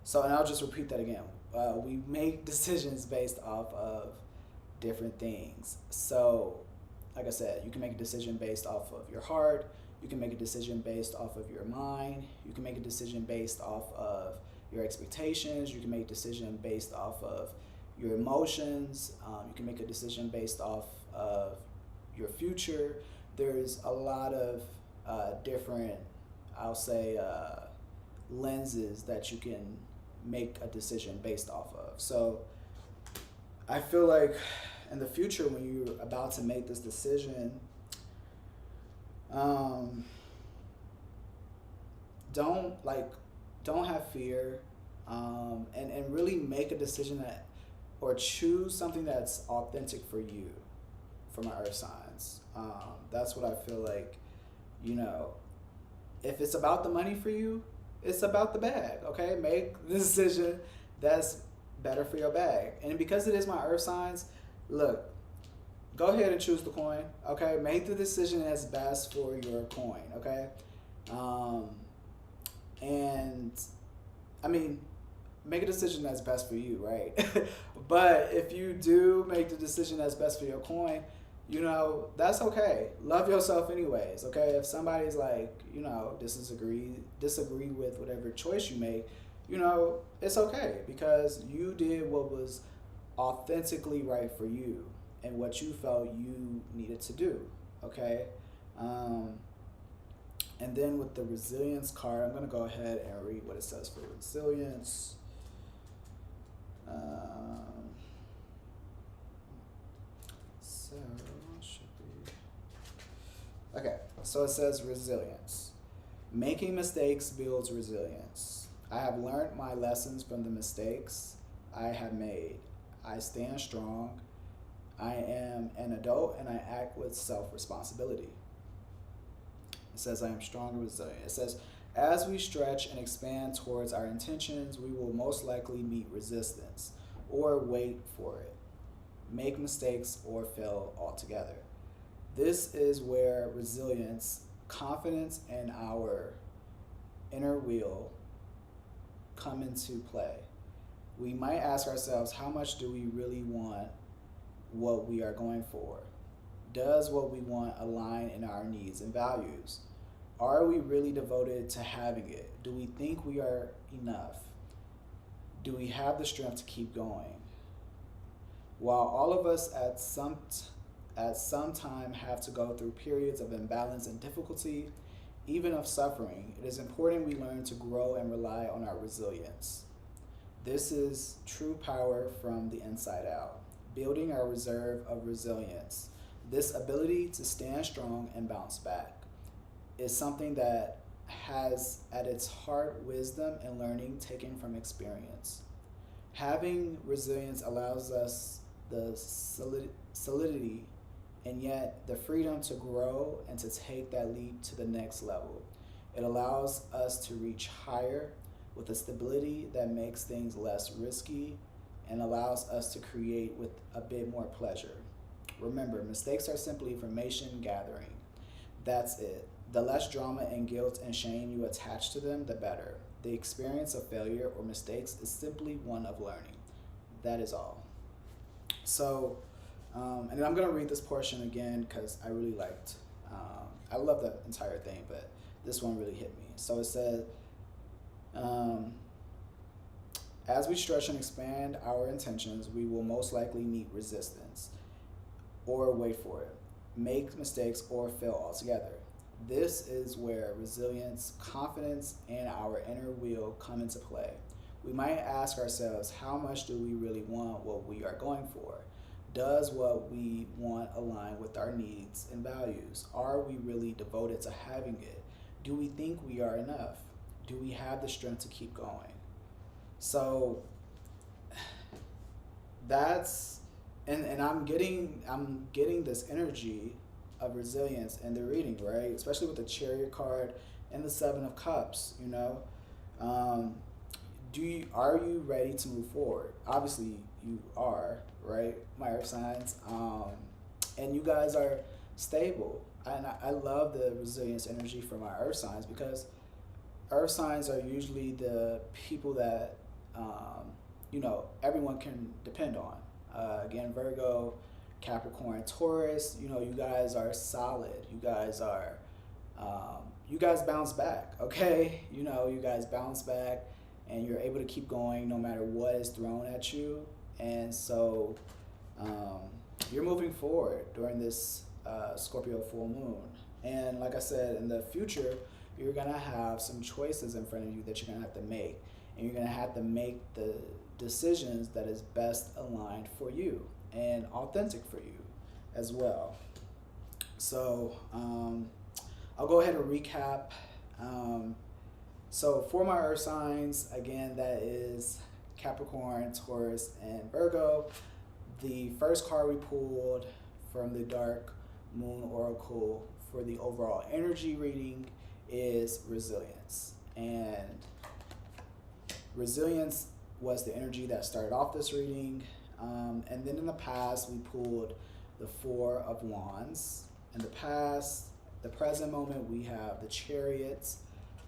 Speaker 1: So, and I'll just repeat that again. We make decisions based off of different things. So, like I said, you can make a decision based off of your heart. You can make a decision based off of your mind. You can make a decision based off of your expectations. You can make a decision based off of your emotions. You can make a decision based off of your future. There's a lot of different, I'll say, lenses that you can make a decision based off of. So I feel like in the future, when you're about to make this decision, don't have fear. and really make a decision that, or choose something that's authentic for you, for my earth signs. That's what I feel like, you know, if it's about the money for you, it's about the bag, okay? Make the decision that's better for your bag. And because it is my earth signs, look, go ahead and choose the coin, okay? Make the decision that's best for your coin, okay? And I mean, make a decision that's best for you, right? But if you do make the decision that's best for your coin, you know, that's okay. Love yourself anyways, okay? If somebody's like, you know, disagree with whatever choice you make, you know, it's okay because you did what was authentically right for you and what you felt you needed to do, okay? And then with the resilience card, I'm going to go ahead and read what it says for resilience. So, should be... Okay, so it says resilience. Making mistakes builds resilience. I have learned my lessons from the mistakes I have made. I stand strong. I am an adult and I act with self-responsibility. It says I am strong and resilient. It says, as we stretch and expand towards our intentions, we will most likely meet resistance or wait for it, make mistakes, or fail altogether. This is where resilience, confidence, and our inner wheel come into play. We might ask ourselves, how much do we really want what we are going for? Does what we want align in our needs and values? Are we really devoted to having it? Do we think we are enough? Do we have the strength to keep going? While all of us at some time have to go through periods of imbalance and difficulty, even of suffering, it is important we learn to grow and rely on our resilience. This is true power from the inside out, building our reserve of resilience. This ability to stand strong and bounce back is something that has at its heart wisdom and learning taken from experience. Having resilience allows us the solidity and yet the freedom to grow and to take that leap to the next level. It allows us to reach higher with a stability that makes things less risky and allows us to create with a bit more pleasure. Remember, mistakes are simply information gathering. That's it. The less drama and guilt and shame you attach to them, the better. The experience of failure or mistakes is simply one of learning. That is all. So, and I'm going to read this portion again because I really liked, I love the entire thing, but this one really hit me. So it said, as we stretch and expand our intentions, we will most likely meet resistance or wait for it, make mistakes, or fail altogether. This is where resilience, confidence, and our inner wheel come into play. We might ask ourselves, how much do we really want what we are going for? Does what we want align with our needs and values? Are we really devoted to having it? Do we think we are enough? Do we have the strength to keep going? So that's, and I'm getting this energy of resilience in the reading, right? Especially with the Chariot card and the Seven of Cups, you know. Are you ready to move forward? Obviously you are, right? My earth signs. And you guys are stable. And I love the resilience energy for my earth signs because earth signs are usually the people that, you know, everyone can depend on. Again, Virgo, Capricorn, Taurus, you know, you guys are solid. You guys are, you guys bounce back, okay? You know, you guys bounce back and you're able to keep going no matter what is thrown at you. And so you're moving forward during this Scorpio full moon. And like I said, in the future, you're gonna have some choices in front of you that you're gonna have to make. And you're gonna have to make the decisions that is best aligned for you and authentic for you as well. So I'll go ahead and recap. So for my earth signs, again, that is Capricorn, Taurus, and Virgo. The first card we pulled from the Dark Moon Oracle for the overall energy reading is resilience. And resilience was the energy that started off this reading. And then in the past, we pulled the Four of Wands. In the past, the present moment, we have the Chariots,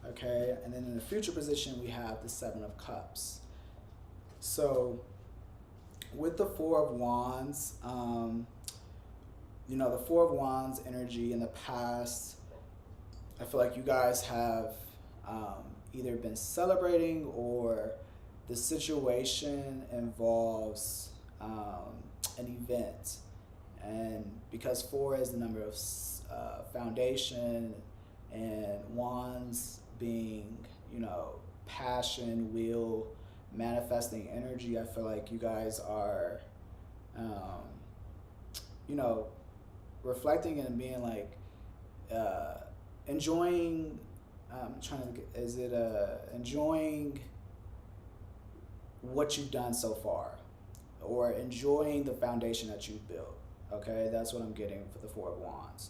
Speaker 1: okay? And then in the future position, we have the Seven of Cups. So with the Four of Wands, the Four of Wands energy in the past, I feel like you guys have either been celebrating or the situation involves an event. And because 4 is the number of foundation, and wands being, passion, will, manifesting energy, I feel like you guys are, reflecting and being like, enjoying, enjoying what you've done so far, or enjoying the foundation that you've built. Okay, that's what I'm getting for the Four of Wands.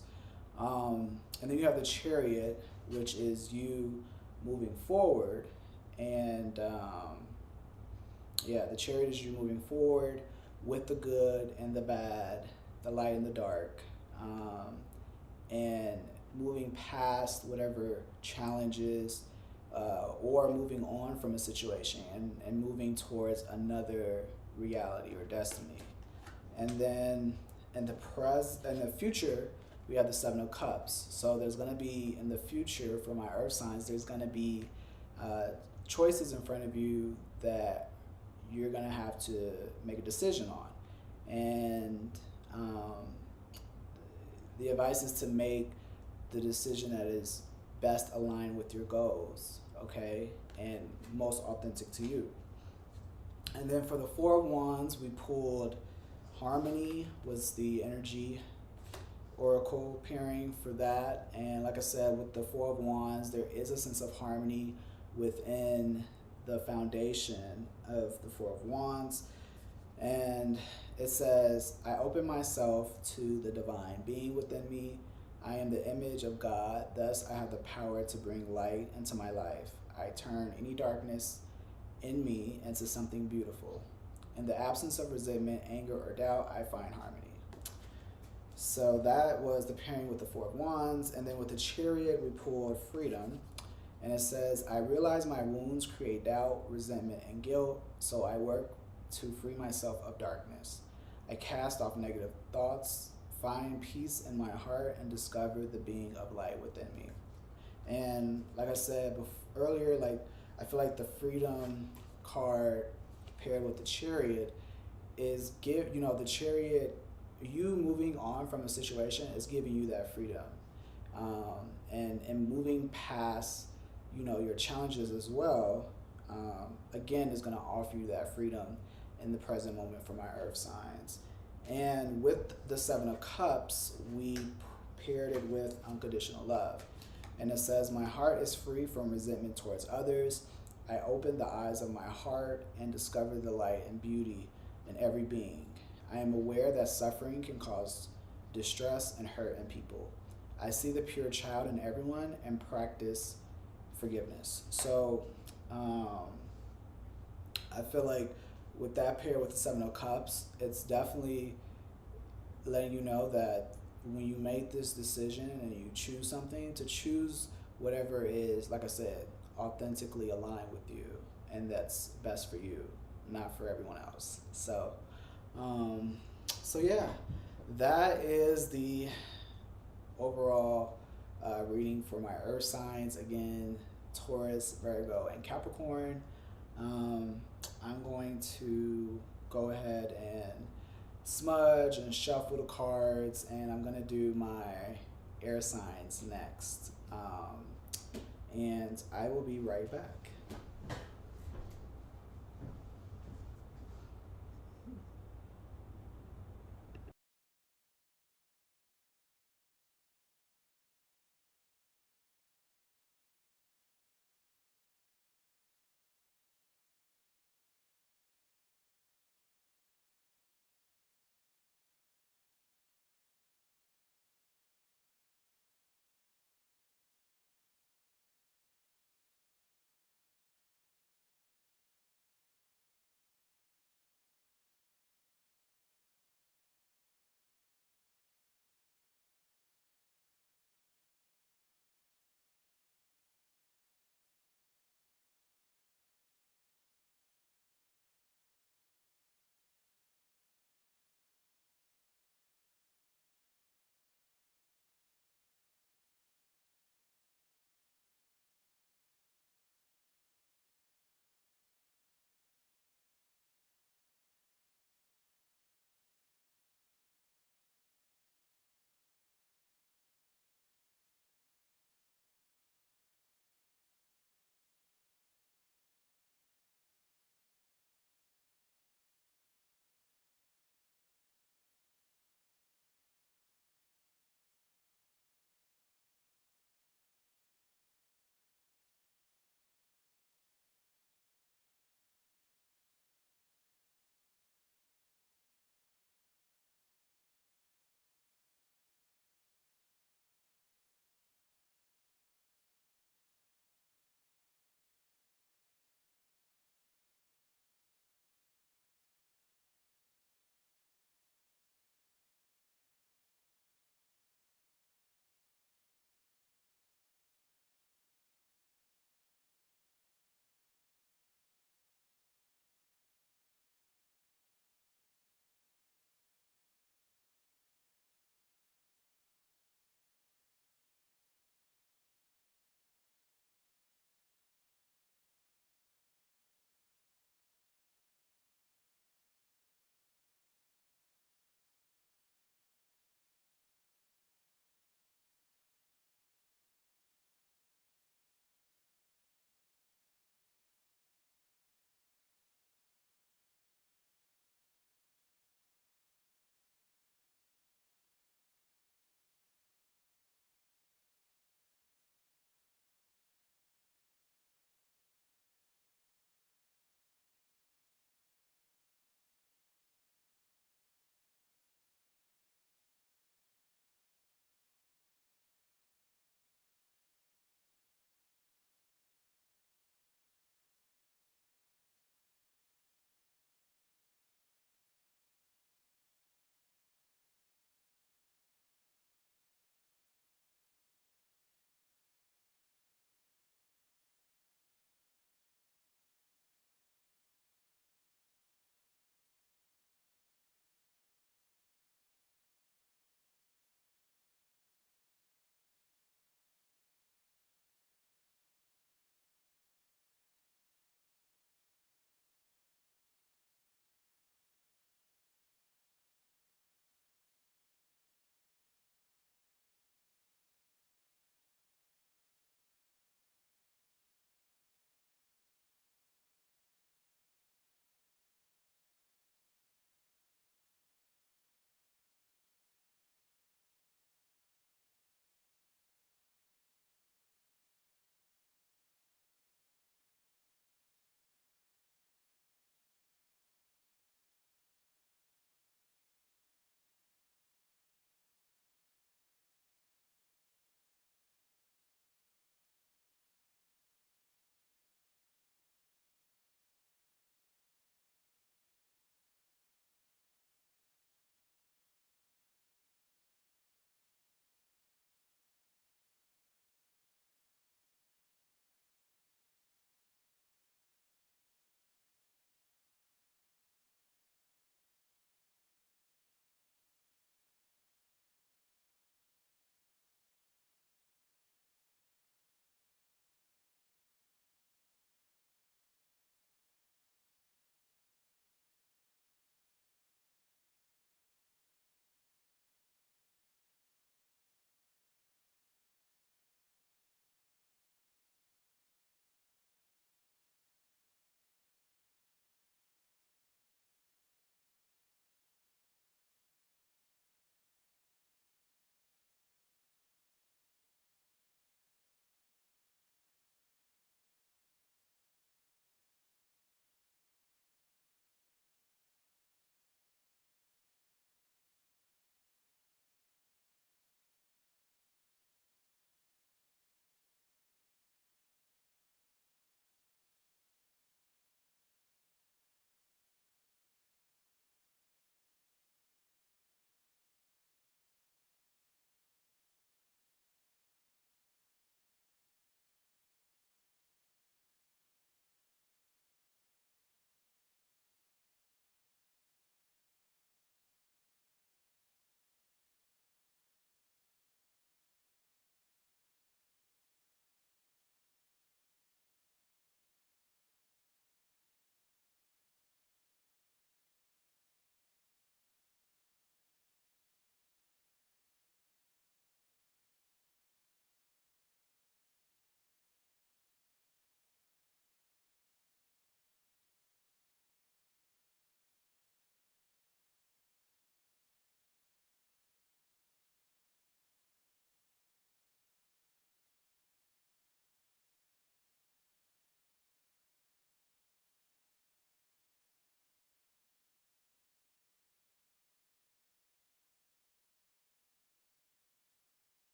Speaker 1: And then you have the Chariot, which is you moving forward. And the Chariot is you moving forward with the good and the bad, the light and the dark, and moving past whatever challenges, or moving on from a situation and moving towards another reality or destiny. And then in the future, we have the Seven of Cups. So there's going to be, in the future, for my earth signs, there's going to be choices in front of you that you're going to have to make a decision on. And the advice is to make the decision that is best aligned with your goals, okay, and most authentic to you. And then for the Four of Wands, we pulled Harmony was the energy oracle pairing for that. And like I said, with the Four of Wands, there is a sense of harmony within the foundation of the Four of Wands. And it says, I open myself to the divine being within me. I am the image of God, thus I have the power to bring light into my life. I turn any darkness in me into something beautiful. In the absence of resentment, anger, or doubt, I find harmony. So that was the pairing with the Four of Wands. And then with the Chariot, we pulled Freedom. And it says, I realize my wounds create doubt, resentment, and guilt, so I work to free myself of darkness. I cast off negative thoughts, find peace in my heart, and discover the being of light within me. And like I said earlier, I feel like the Freedom card paired with the Chariot is the Chariot, you moving on from a situation is giving you that freedom, and moving past your challenges as well, again, is going to offer you that freedom in the present moment for my earth signs. And with the Seven of Cups, we paired it with unconditional love. And it says, my heart is free from resentment towards others. I open the eyes of my heart and discover the light and beauty in every being. I am aware that suffering can cause distress and hurt in people. I see the pure child in everyone and practice forgiveness. So I feel like with that pair with the Seven of Cups, it's definitely letting you know that when you make this decision and you choose something, to choose whatever is, like I said, authentically aligned with you, and that's best for you, not for everyone else. So yeah, that is the overall reading for my earth signs. Again, Taurus, Virgo, and Capricorn. I'm going to go ahead and smudge and shuffle the cards, and I'm going to do my air signs next. And I will be right back.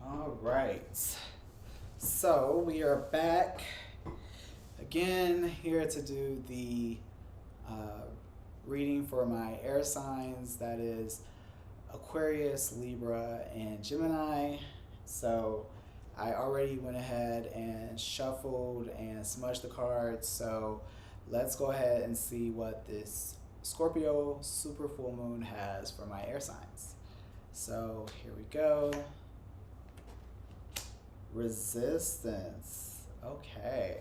Speaker 1: All right. So we are back again here to do the uh, reading for my air signs. That is Aquarius, Libra, and Gemini. So I already went ahead and shuffled and smudged the cards. So let's go ahead and see what this Scorpio Super Full Moon has for my air signs. So here we go. Resistance. Okay.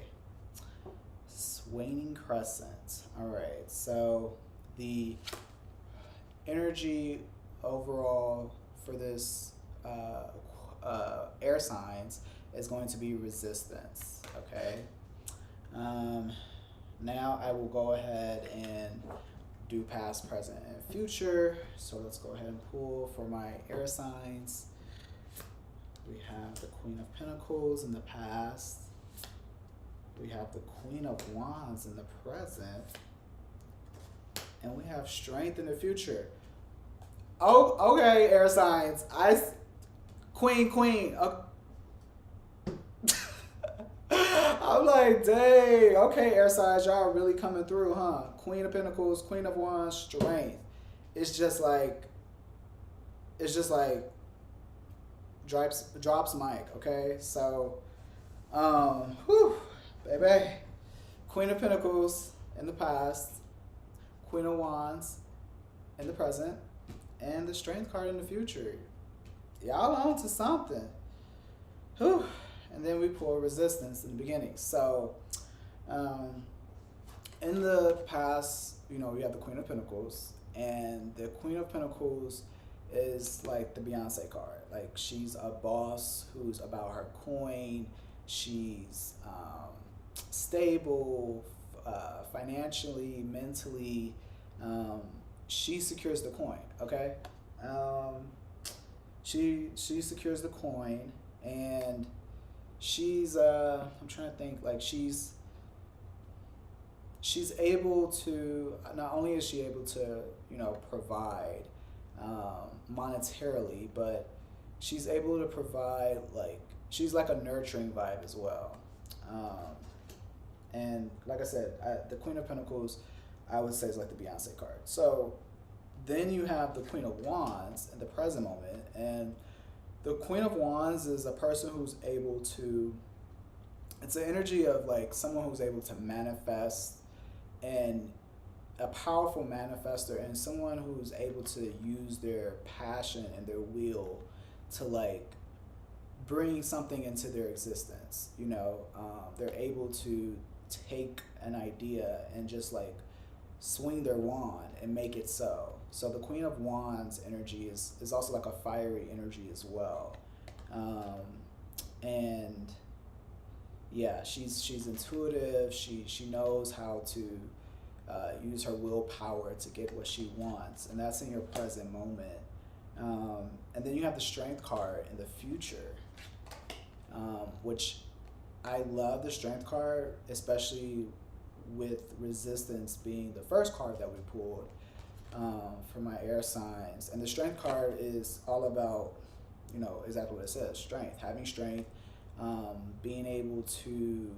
Speaker 1: Waning crescent. All right. So the energy overall for this air signs is going to be resistance. Okay. Now I will go ahead and do past, present, and future. So let's go ahead and pull for my air signs. We have the Queen of Pentacles in the past. We have the Queen of Wands in the present. And we have Strength in the future. Oh, okay, air signs. Queen. I'm like, dang. Okay, air signs, y'all are really coming through, huh? Queen of Pentacles, Queen of Wands, Strength. It's just like drops mic, okay? So, baby. Queen of Pentacles in the past, Queen of Wands in the present, and the Strength card in the future. Y'all on to something. Whew. And then we pull Resistance in the beginning. So, in the past, we have the Queen of Pentacles, and the Queen of Pentacles is like the Beyonce card. Like, she's a boss who's about her coin. She's stable, financially, mentally. She secures the coin. Okay, she secures the coin, and she's I'm trying to think. Like, she's able to, not only is she able to provide monetarily, but she's able to provide, like, she's like a nurturing vibe as well. And like I said, the Queen of Pentacles, I would say, is like the Beyonce card. So then you have the Queen of Wands in the present moment, and the Queen of Wands is a person who's able to, it's an energy of like someone who's able to manifest, and a powerful manifester, and someone who's able to use their passion and their will to like bring something into their existence. They're able to take an idea and just like swing their wand and make it so. So the Queen of Wands energy is also like a fiery energy as well. And yeah, she's intuitive. She knows how to use her willpower to get what she wants, and that's in your present moment. And then you have the Strength card in the future, which I love the Strength card, especially with Resistance being the first card that we pulled for my air signs. And the Strength card is all about, exactly what it says, strength, having strength, being able to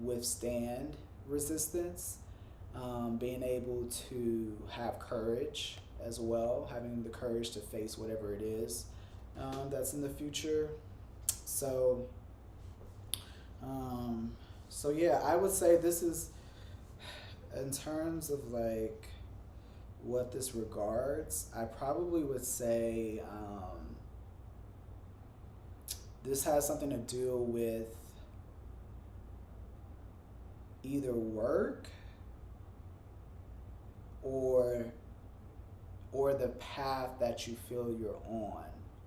Speaker 1: withstand resistance, being able to have courage as well, having the courage to face whatever it is that's in the future. So yeah, I would say this is, in terms of like what this regards, I probably would say this has something to do with either work or the path that you feel you're on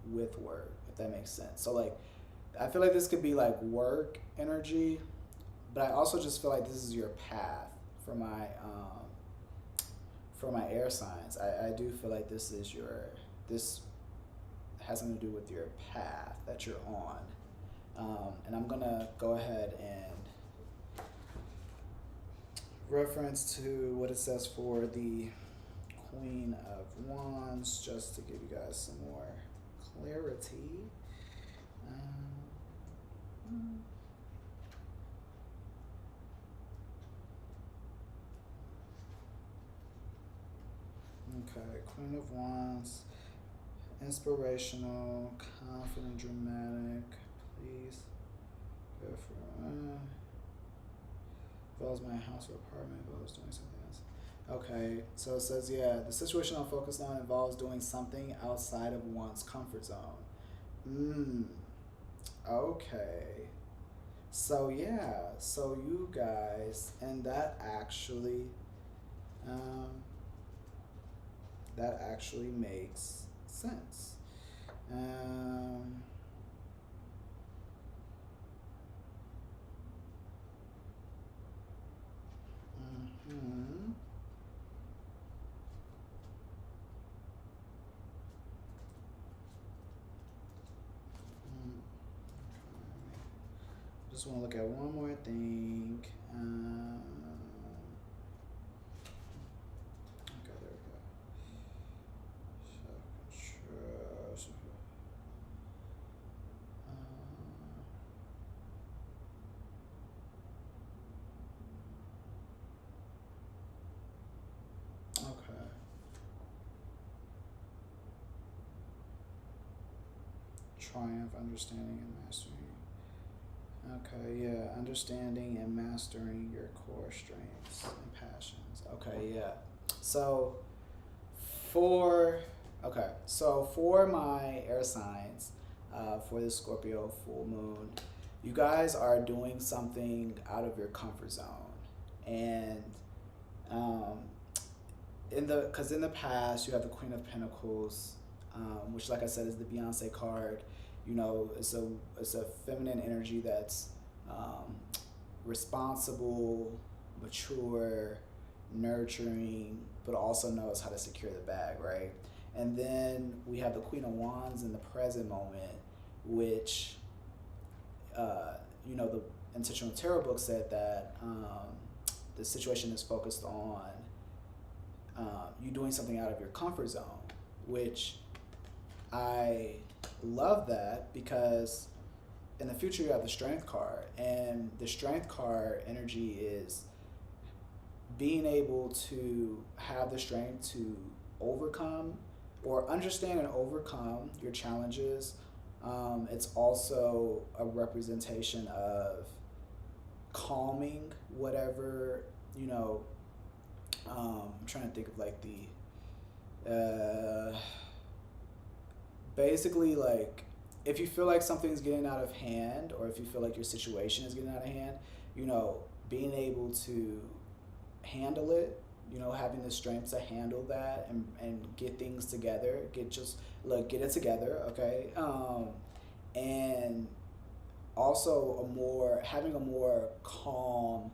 Speaker 1: with work, if that makes sense. So like, I feel like this could be like work energy, but I also just feel like this is your path for my air signs. I do feel like this has something to do with your path that you're on. And I'm gonna go ahead and reference to what it says for the Queen of Wands, just to give you guys some more clarity. Okay, Queen of Wands, inspirational, confident, dramatic. Please, involves my house or apartment, involves doing something else. Okay, so it says, yeah, the situation I'm focused on involves doing something outside of one's comfort zone. Okay. So yeah, so you guys, and um, that actually makes sense. Um, hmm Just want to look at one more thing. Okay, there we go. Self-control. Okay. Triumph, understanding, and mastering. Okay, yeah, understanding and mastering your core strengths and passions. Okay, yeah. So for for my air signs, for the Scorpio full moon, you guys are doing something out of your comfort zone, and um, in the past you have the Queen of Pentacles, which, like I said, is the Beyonce card. You know, it's a feminine energy that's um, responsible, mature, nurturing, but also knows how to secure the bag, right? And then we have the Queen of Wands in the present moment, which the intentional tarot book said that the situation is focused on you doing something out of your comfort zone, which I love that, because in the future you have the Strength card, and the Strength card energy is being able to have the strength to overcome or understand and overcome your challenges. It's also a representation of calming whatever, I'm trying to think of like basically, like, if you feel like something's getting out of hand, or if you feel like your situation is getting out of hand, being able to handle it, having the strength to handle that, and get things together, get it together, okay? And also having a more calm,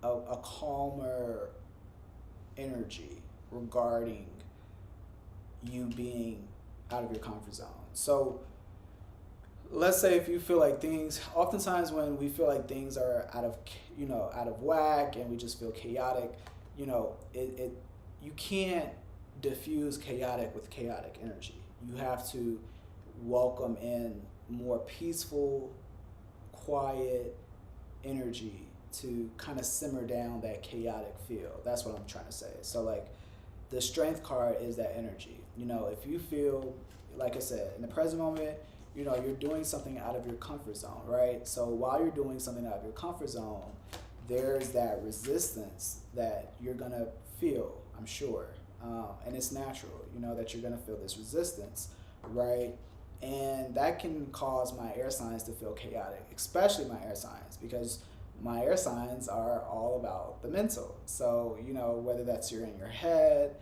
Speaker 1: a calmer energy regarding you being out of your comfort zone. So let's say if you feel like oftentimes when we feel like things are out of whack, and we just feel chaotic, you can't diffuse chaotic with chaotic energy. You have to welcome in more peaceful, quiet energy to kind of simmer down that chaotic feel. That's what I'm trying to say. So like, the Strength card is that energy. If you feel, like I said, in the present moment, you're doing something out of your comfort zone, right? So while you're doing something out of your comfort zone, there's that resistance that you're gonna feel, I'm sure. And it's natural, that you're gonna feel this resistance, right? And that can cause my air signs to feel chaotic, especially my air signs, because my air signs are all about the mental. So, whether that's you're in your head,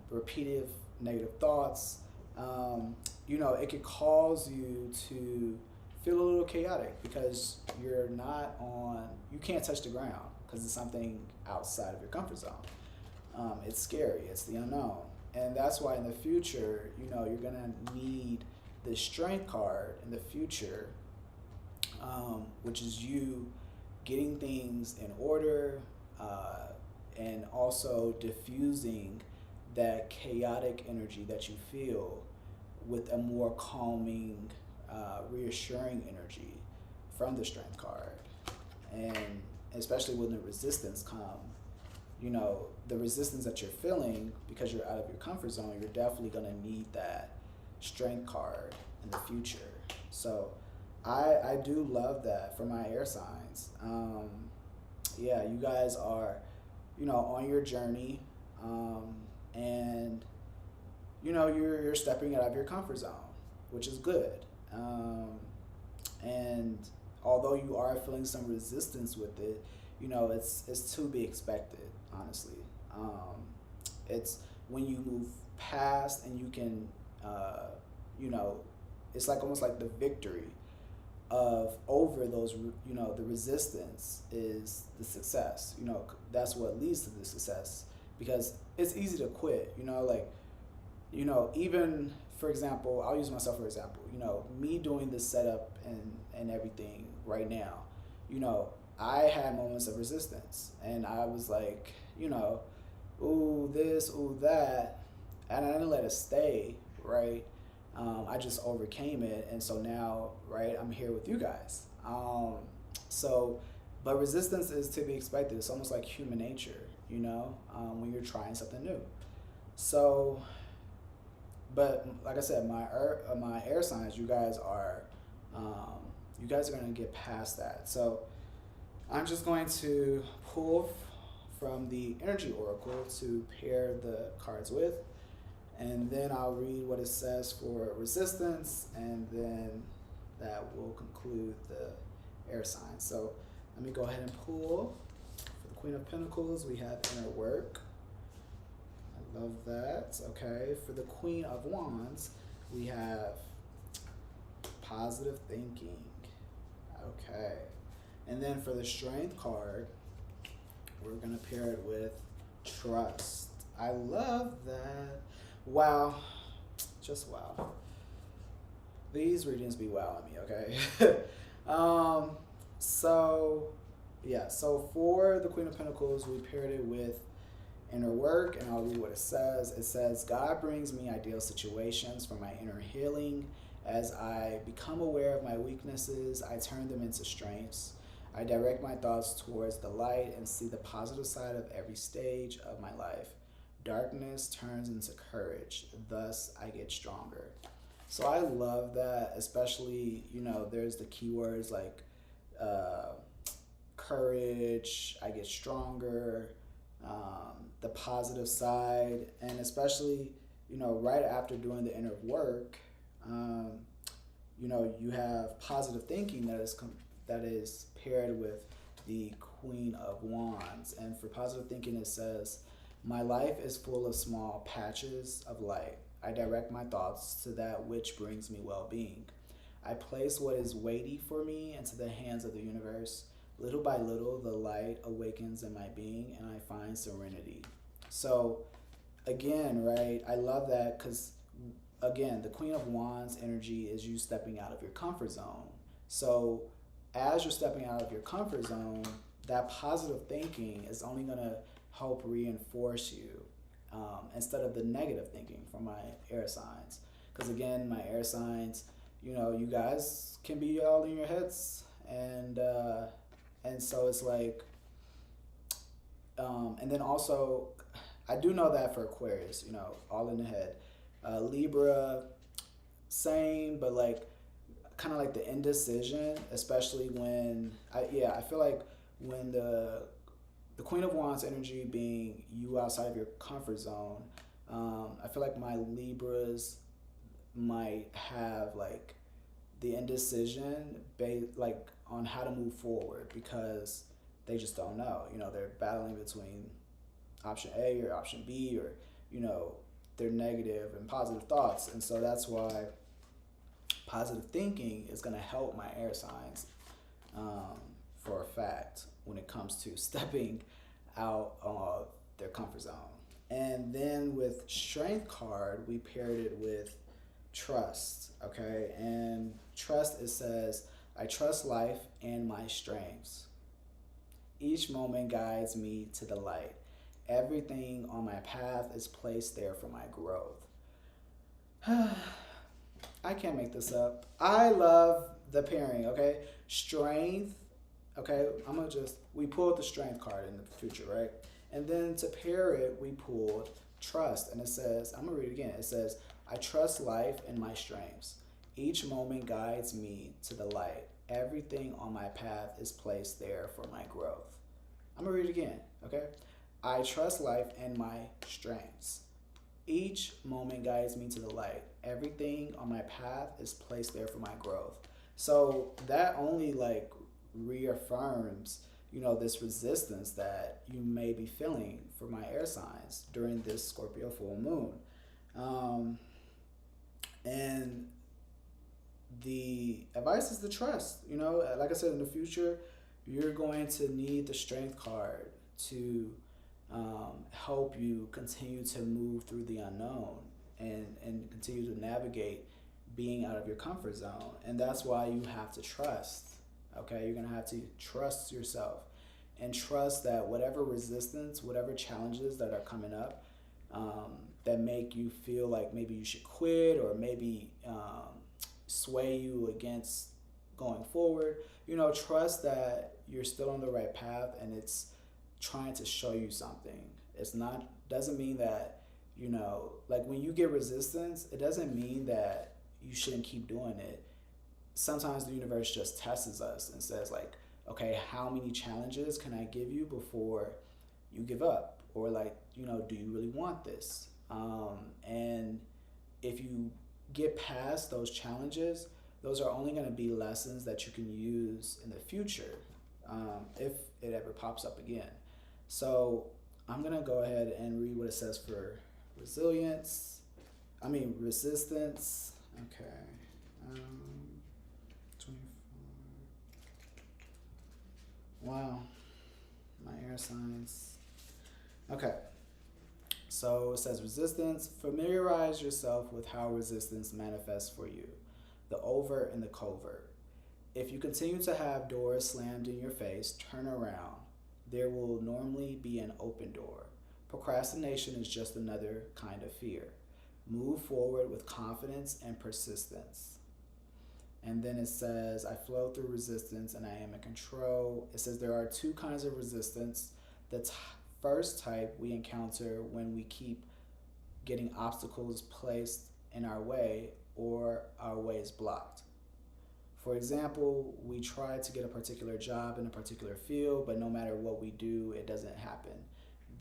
Speaker 1: repeated negative thoughts, it could cause you to feel a little chaotic, because you can't touch the ground, because it's something outside of your comfort zone. It's scary, it's the unknown. And that's why in the future, you're gonna need the Strength card in the future, which is you getting things in order, and also diffusing that chaotic energy that you feel with a more calming reassuring energy from the Strength card. And especially when the resistance come, you know, the resistance that you're feeling because you're out of your comfort zone, you're definitely going to need that Strength card in the future. So I do love that for my air signs. Yeah, you guys are, you know, on your journey, and you know you're stepping out of your comfort zone, which is good. And although you are feeling some resistance with it, you know it's to be expected. Honestly, it's when you move past and you can, you know, it's like almost like the victory of over those, you know, the resistance is the success. You know, that's what leads to the success, because it's easy to quit, you know, like, you know, even for example, I'll use myself for example, you know, me doing this setup and everything right now, you know, I had moments of resistance and I was like, you know, ooh this, ooh that, and I didn't let it stay, right? I just overcame it, and so now, right, I'm here with you guys. So, but resistance is to be expected. It's almost like human nature, you know, when you're trying something new. So, but like I said, my air signs, you guys are gonna get past that. So, I'm just going to pull from the energy oracle to pair the cards with, and then I'll read what it says for resistance, and then that will conclude the air sign. So let me go ahead and pull. For the Queen of Pentacles, we have inner work. I love that. Okay, for the Queen of Wands, we have positive thinking. Okay, and then for the Strength card, we're gonna pair it with trust. I love that. Wow, just wow. These readings be wowing me, okay? So yeah, so for the Queen of Pentacles, we paired it with inner work, and I'll read what it says. It says, God brings me ideal situations for my inner healing. As I become aware of my weaknesses, I turn them into strengths. I direct my thoughts towards the light and see the positive side of every stage of my life. Darkness turns into courage, thus I get stronger. So I love that, especially, you know, there's the keywords like courage, I get stronger, the positive side, and especially, you know, right after doing the inner work, you know, you have positive thinking that is paired with the Queen of Wands. And for positive thinking, it says, my life is full of small patches of light. I direct my thoughts to that which brings me well-being. I place what is weighty for me into the hands of the universe. Little by little, the light awakens in my being and I find serenity. So again, right, I love that because, again, the Queen of Wands energy is you stepping out of your comfort zone. So as you're stepping out of your comfort zone, that positive thinking is only going to help reinforce you, instead of the negative thinking from my air signs. Because again, my air signs, you know, you guys can be all in your heads, and so it's like, and then also, I do know that for Aquarius, you know, all in the head. Libra, same, but like kind of like the indecision, especially when I feel like when the Queen of Wands energy being you outside of your comfort zone, I feel like my Libras might have like the indecision like on how to move forward because they just don't know. You know, they're battling between option A or option B, or, you know, their negative and positive thoughts. And so that's why positive thinking is going to help my air signs, for a fact, when it comes to stepping out of their comfort zone. And then with Strength card, we paired it with trust, okay? And trust, it says, I trust life and my strengths. Each moment guides me to the light. Everything on my path is placed there for my growth. I can't make this up. I love the pairing, okay? Strength, okay? we pulled the strength card in the future, right? And then to pair it, we pulled trust. And it says, I'm gonna read it again. It says, I trust life and my strengths. Each moment guides me to the light. Everything on my path is placed there for my growth. I'm gonna read it again, okay? I trust life and my strengths. Each moment guides me to the light. Everything on my path is placed there for my growth. So that only like reaffirms, this resistance that you may be feeling for my air signs during this Scorpio full moon. And the advice is to trust. Like I said, in the future, you're going to need the strength card to help you continue to move through the unknown and continue to navigate being out of your comfort zone. And that's why you have to trust. Okay, you're gonna have to trust yourself and trust that whatever resistance, whatever challenges that are coming up, that make you feel like maybe you should quit or maybe sway you against going forward, trust that you're still on the right path and it's trying to show you something. Doesn't mean that, like when you get resistance, it doesn't mean that you shouldn't keep doing it. Sometimes the universe just tests us and says like, okay, how many challenges can I give you before you give up? Or like, do you really want this? And if you get past those challenges, those are only going to be lessons that you can use in the future, if it ever pops up again. So I'm going to go ahead and read what it says for resistance. Okay. 24. Wow. My air signs. Okay. So it says resistance. Familiarize yourself with how resistance manifests for you, the overt and the covert. If you continue to have doors slammed in your face, turn around. There will normally be an open door. Procrastination is just another kind of fear. Move forward with confidence and persistence. And then it says, I flow through resistance and I am in control. It says there are two kinds of resistance. The first type we encounter when we keep getting obstacles placed in our way or our way is blocked. For example, we try to get a particular job in a particular field, but no matter what we do, it doesn't happen.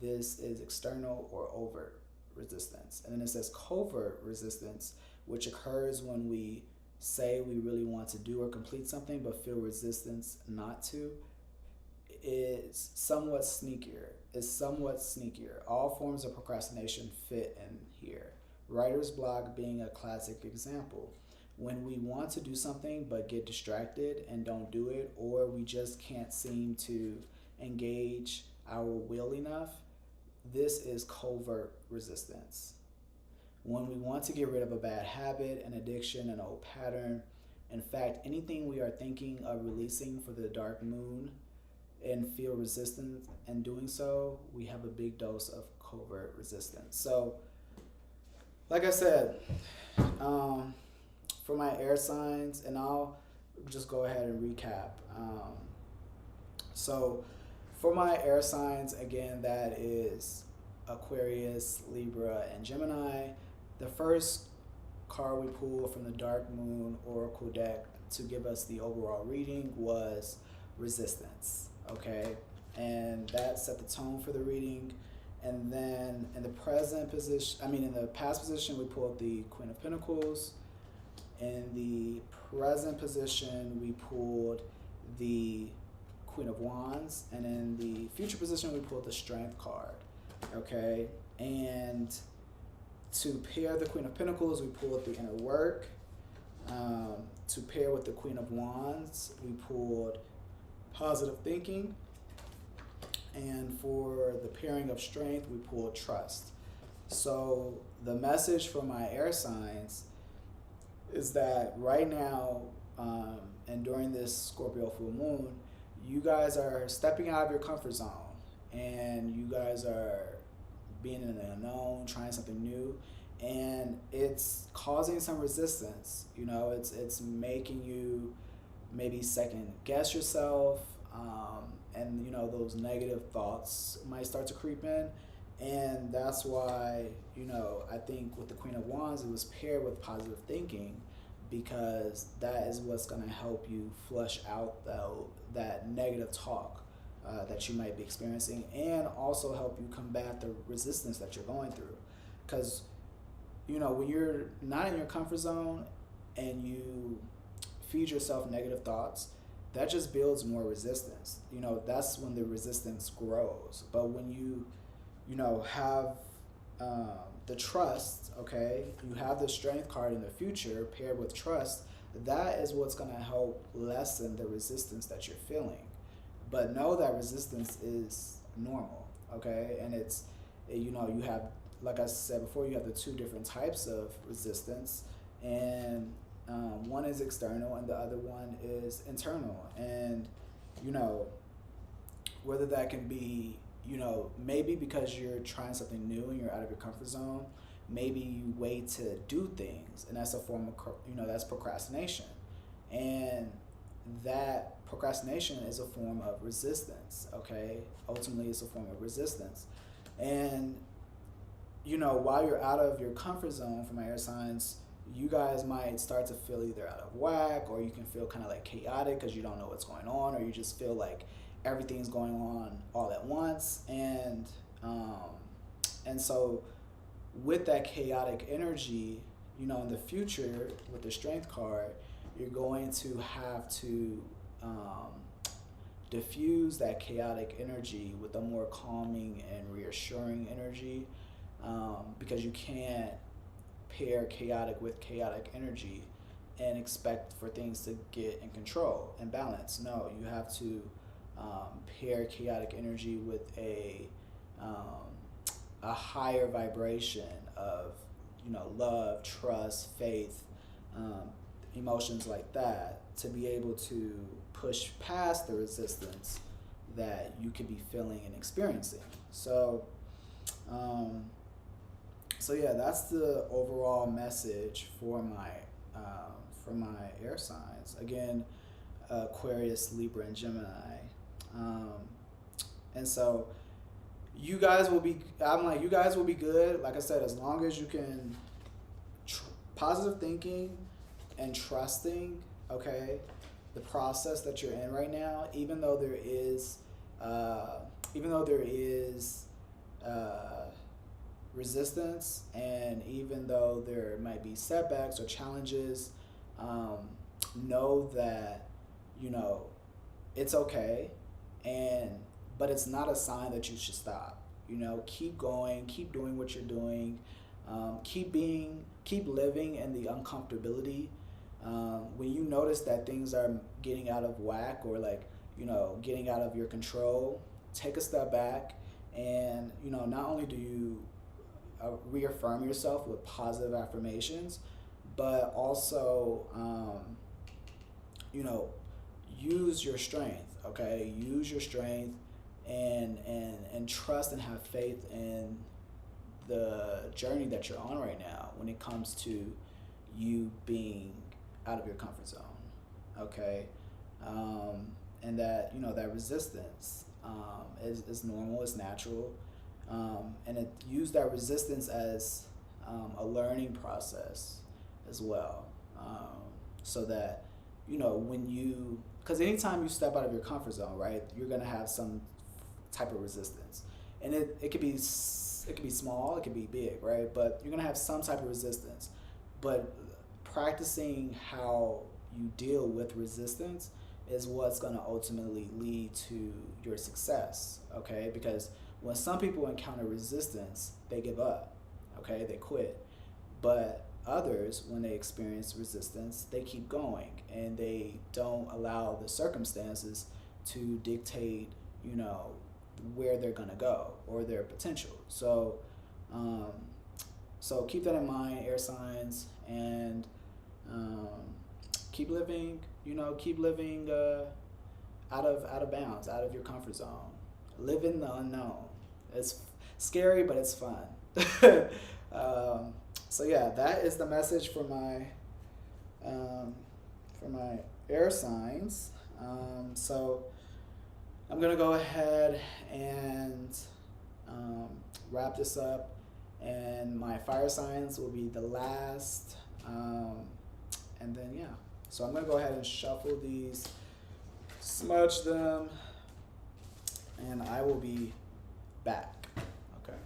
Speaker 1: This is external or overt resistance. And then it says covert resistance, which occurs when we say we really want to do or complete something but feel resistance not to. Is somewhat sneakier. All forms of procrastination fit in here. Writer's block being a classic example. When we want to do something but get distracted and don't do it, or we just can't seem to engage our will enough, this is covert resistance. When we want to get rid of a bad habit, an addiction, an old pattern, in fact, anything we are thinking of releasing for the dark moon and feel resistance in doing so, we have a big dose of covert resistance. So, like I said, for my air signs, and I'll just go ahead and recap. So for my air signs, again, that is Aquarius, Libra, and Gemini. The first card we pulled from the Dark Moon Oracle deck to give us the overall reading was Resistance, okay? And that set the tone for the reading. And then in the in the past position, we pulled the Queen of Pentacles. In the present position, we pulled the Queen of Wands. And in the future position, we pulled the Strength card, okay? And to pair the Queen of Pentacles, we pulled the Inner Work. To pair with the Queen of Wands, we pulled Positive Thinking. And for the pairing of Strength, we pulled Trust. So the message for my air signs is that right now, and during this Scorpio full moon, you guys are stepping out of your comfort zone, and you guys are being in the unknown, trying something new, and it's causing some resistance. It's making you maybe second guess yourself, and those negative thoughts might start to creep in. And that's why, I think with the Queen of Wands, it was paired with positive thinking, because that is what's going to help you flush out that negative talk that you might be experiencing, and also help you combat the resistance that you're going through. Because, when you're not in your comfort zone and you feed yourself negative thoughts, that just builds more resistance. That's when the resistance grows. But when you have the trust, okay, you have the strength card in the future paired with trust, that is what's going to help lessen the resistance that you're feeling. But know that resistance is normal, okay? And you have, like I said before, you have the two different types of resistance, and one is external and the other one is internal. And, whether that can be, maybe because you're trying something new and you're out of your comfort zone, maybe you wait to do things, and that's a form of, that's procrastination. And that procrastination is a form of resistance, okay? Ultimately, it's a form of resistance. And, while you're out of your comfort zone, for my air signs, you guys might start to feel either out of whack, or you can feel kind of like chaotic because you don't know what's going on, or you just feel like everything's going on all at once. And so with that chaotic energy, in the future with the strength card, you're going to have to diffuse that chaotic energy with a more calming and reassuring energy, because you can't pair chaotic with chaotic energy and expect for things to get in control and balance. No, you have to pair chaotic energy with a higher vibration of love, trust, faith, emotions like that, to be able to push past the resistance that you could be feeling and experiencing. So yeah, that's the overall message for my air signs. Again, Aquarius, Libra, and Gemini. And so you guys will be good. Like I said, as long as you can positive thinking and trusting, okay, the process that you're in right now, even though there is resistance, and even though there might be setbacks or challenges, know that it's okay, but it's not a sign that you should stop. Keep going, keep doing what you're doing, keep living in the uncomfortability. When you notice that things are getting out of whack, or getting out of your control, take a step back, and not only do you reaffirm yourself with positive affirmations, but also use your strength, okay? Use your strength, and trust and have faith in the journey that you're on right now when it comes to you being out of your comfort zone, okay? And that that resistance is normal, it's natural, and use that resistance as a learning process as well, so that because anytime you step out of your comfort zone, right, you're gonna have some type of resistance, and it could be small, it could be big, right, but you're gonna have some type of resistance. But practicing how you deal with resistance is what's going to ultimately lead to your success, okay? Because when some people encounter resistance, they give up, okay? They quit. But others, when they experience resistance, they keep going, and they don't allow the circumstances to dictate, where they're going to go or their potential. So keep that in mind, air signs, and keep living out of bounds, out of your comfort zone. Live in the unknown. It's scary, but it's fun. So yeah, that is the message um, for my air signs. So I'm gonna go ahead and um, wrap this up, and my fire signs will be the last, um, and then yeah. So I'm gonna go ahead and shuffle these, smudge them, and I will be back. Okay.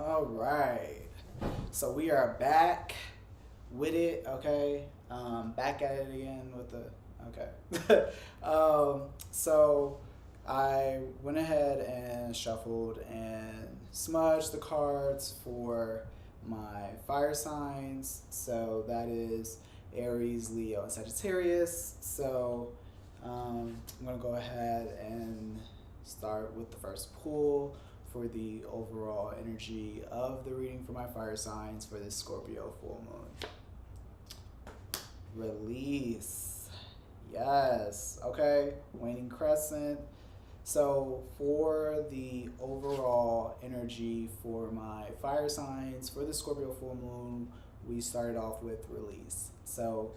Speaker 1: All right. So we are back with it, okay? Back at it again with the, okay. So I went ahead and shuffled and smudged the cards for my fire signs. So that is Aries, Leo, and Sagittarius. So I'm going to go ahead and start with the first pull for the overall energy of the reading for my fire signs for this Scorpio full moon. Release. Yes. Okay. Waning crescent. So for the overall energy for my fire signs for the Scorpio full moon, we started off with release. So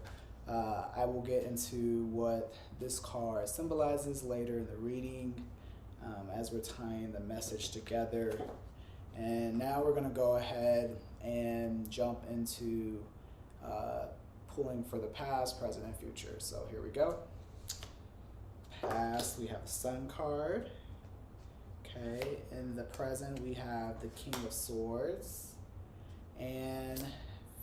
Speaker 1: I will get into what this card symbolizes later in the reading as we're tying the message together. And now we're going to go ahead and jump into pulling for the past, present, and future. So here we go. Past, we have the Sun card. Okay, in the present, we have the King of Swords. And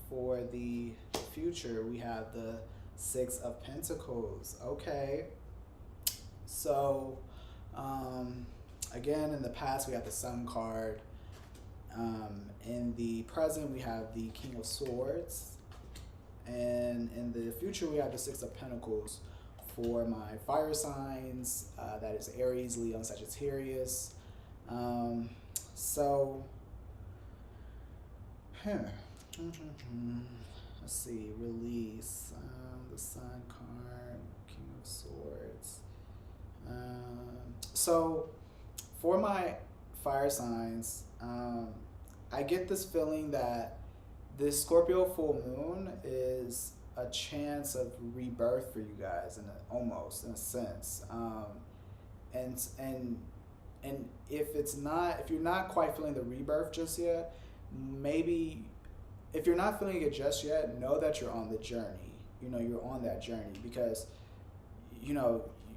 Speaker 1: for the future, we have the Six of Pentacles. Okay, so again, in the past, we have the Sun card. In the present, we have the King of Swords. And in the future, we have the Six of Pentacles for my fire signs. That is Aries, Leo, and Sagittarius. Let's see, release, the Sun card, King of Swords. So for my fire signs, I get this feeling that this Scorpio full moon is a chance of rebirth for you guys, almost in a sense. And if you're not quite feeling the rebirth just yet, maybe if you're not feeling it just yet, know that you're on the journey. You're on that journey because,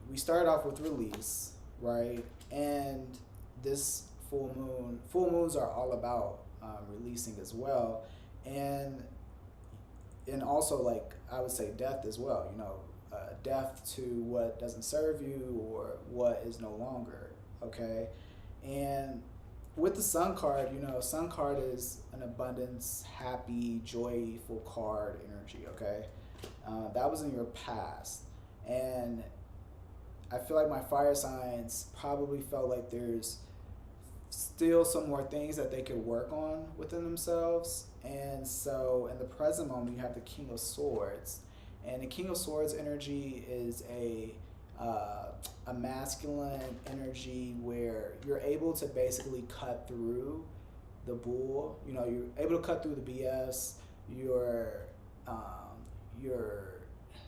Speaker 1: we started off with release, right? And this full moons are all about releasing as well. And also, like, I would say death as well, death to what doesn't serve you or what is no longer, okay? And with the Sun card, Sun card is an abundance, happy, joyful card energy, okay? That was in your past. And I feel like my fire signs probably felt like there's still some more things that they could work on within themselves. And so in the present moment, you have the King of Swords. And the King of Swords energy is a masculine energy where you're able to basically cut through the bull. You're able to cut through the BS. You're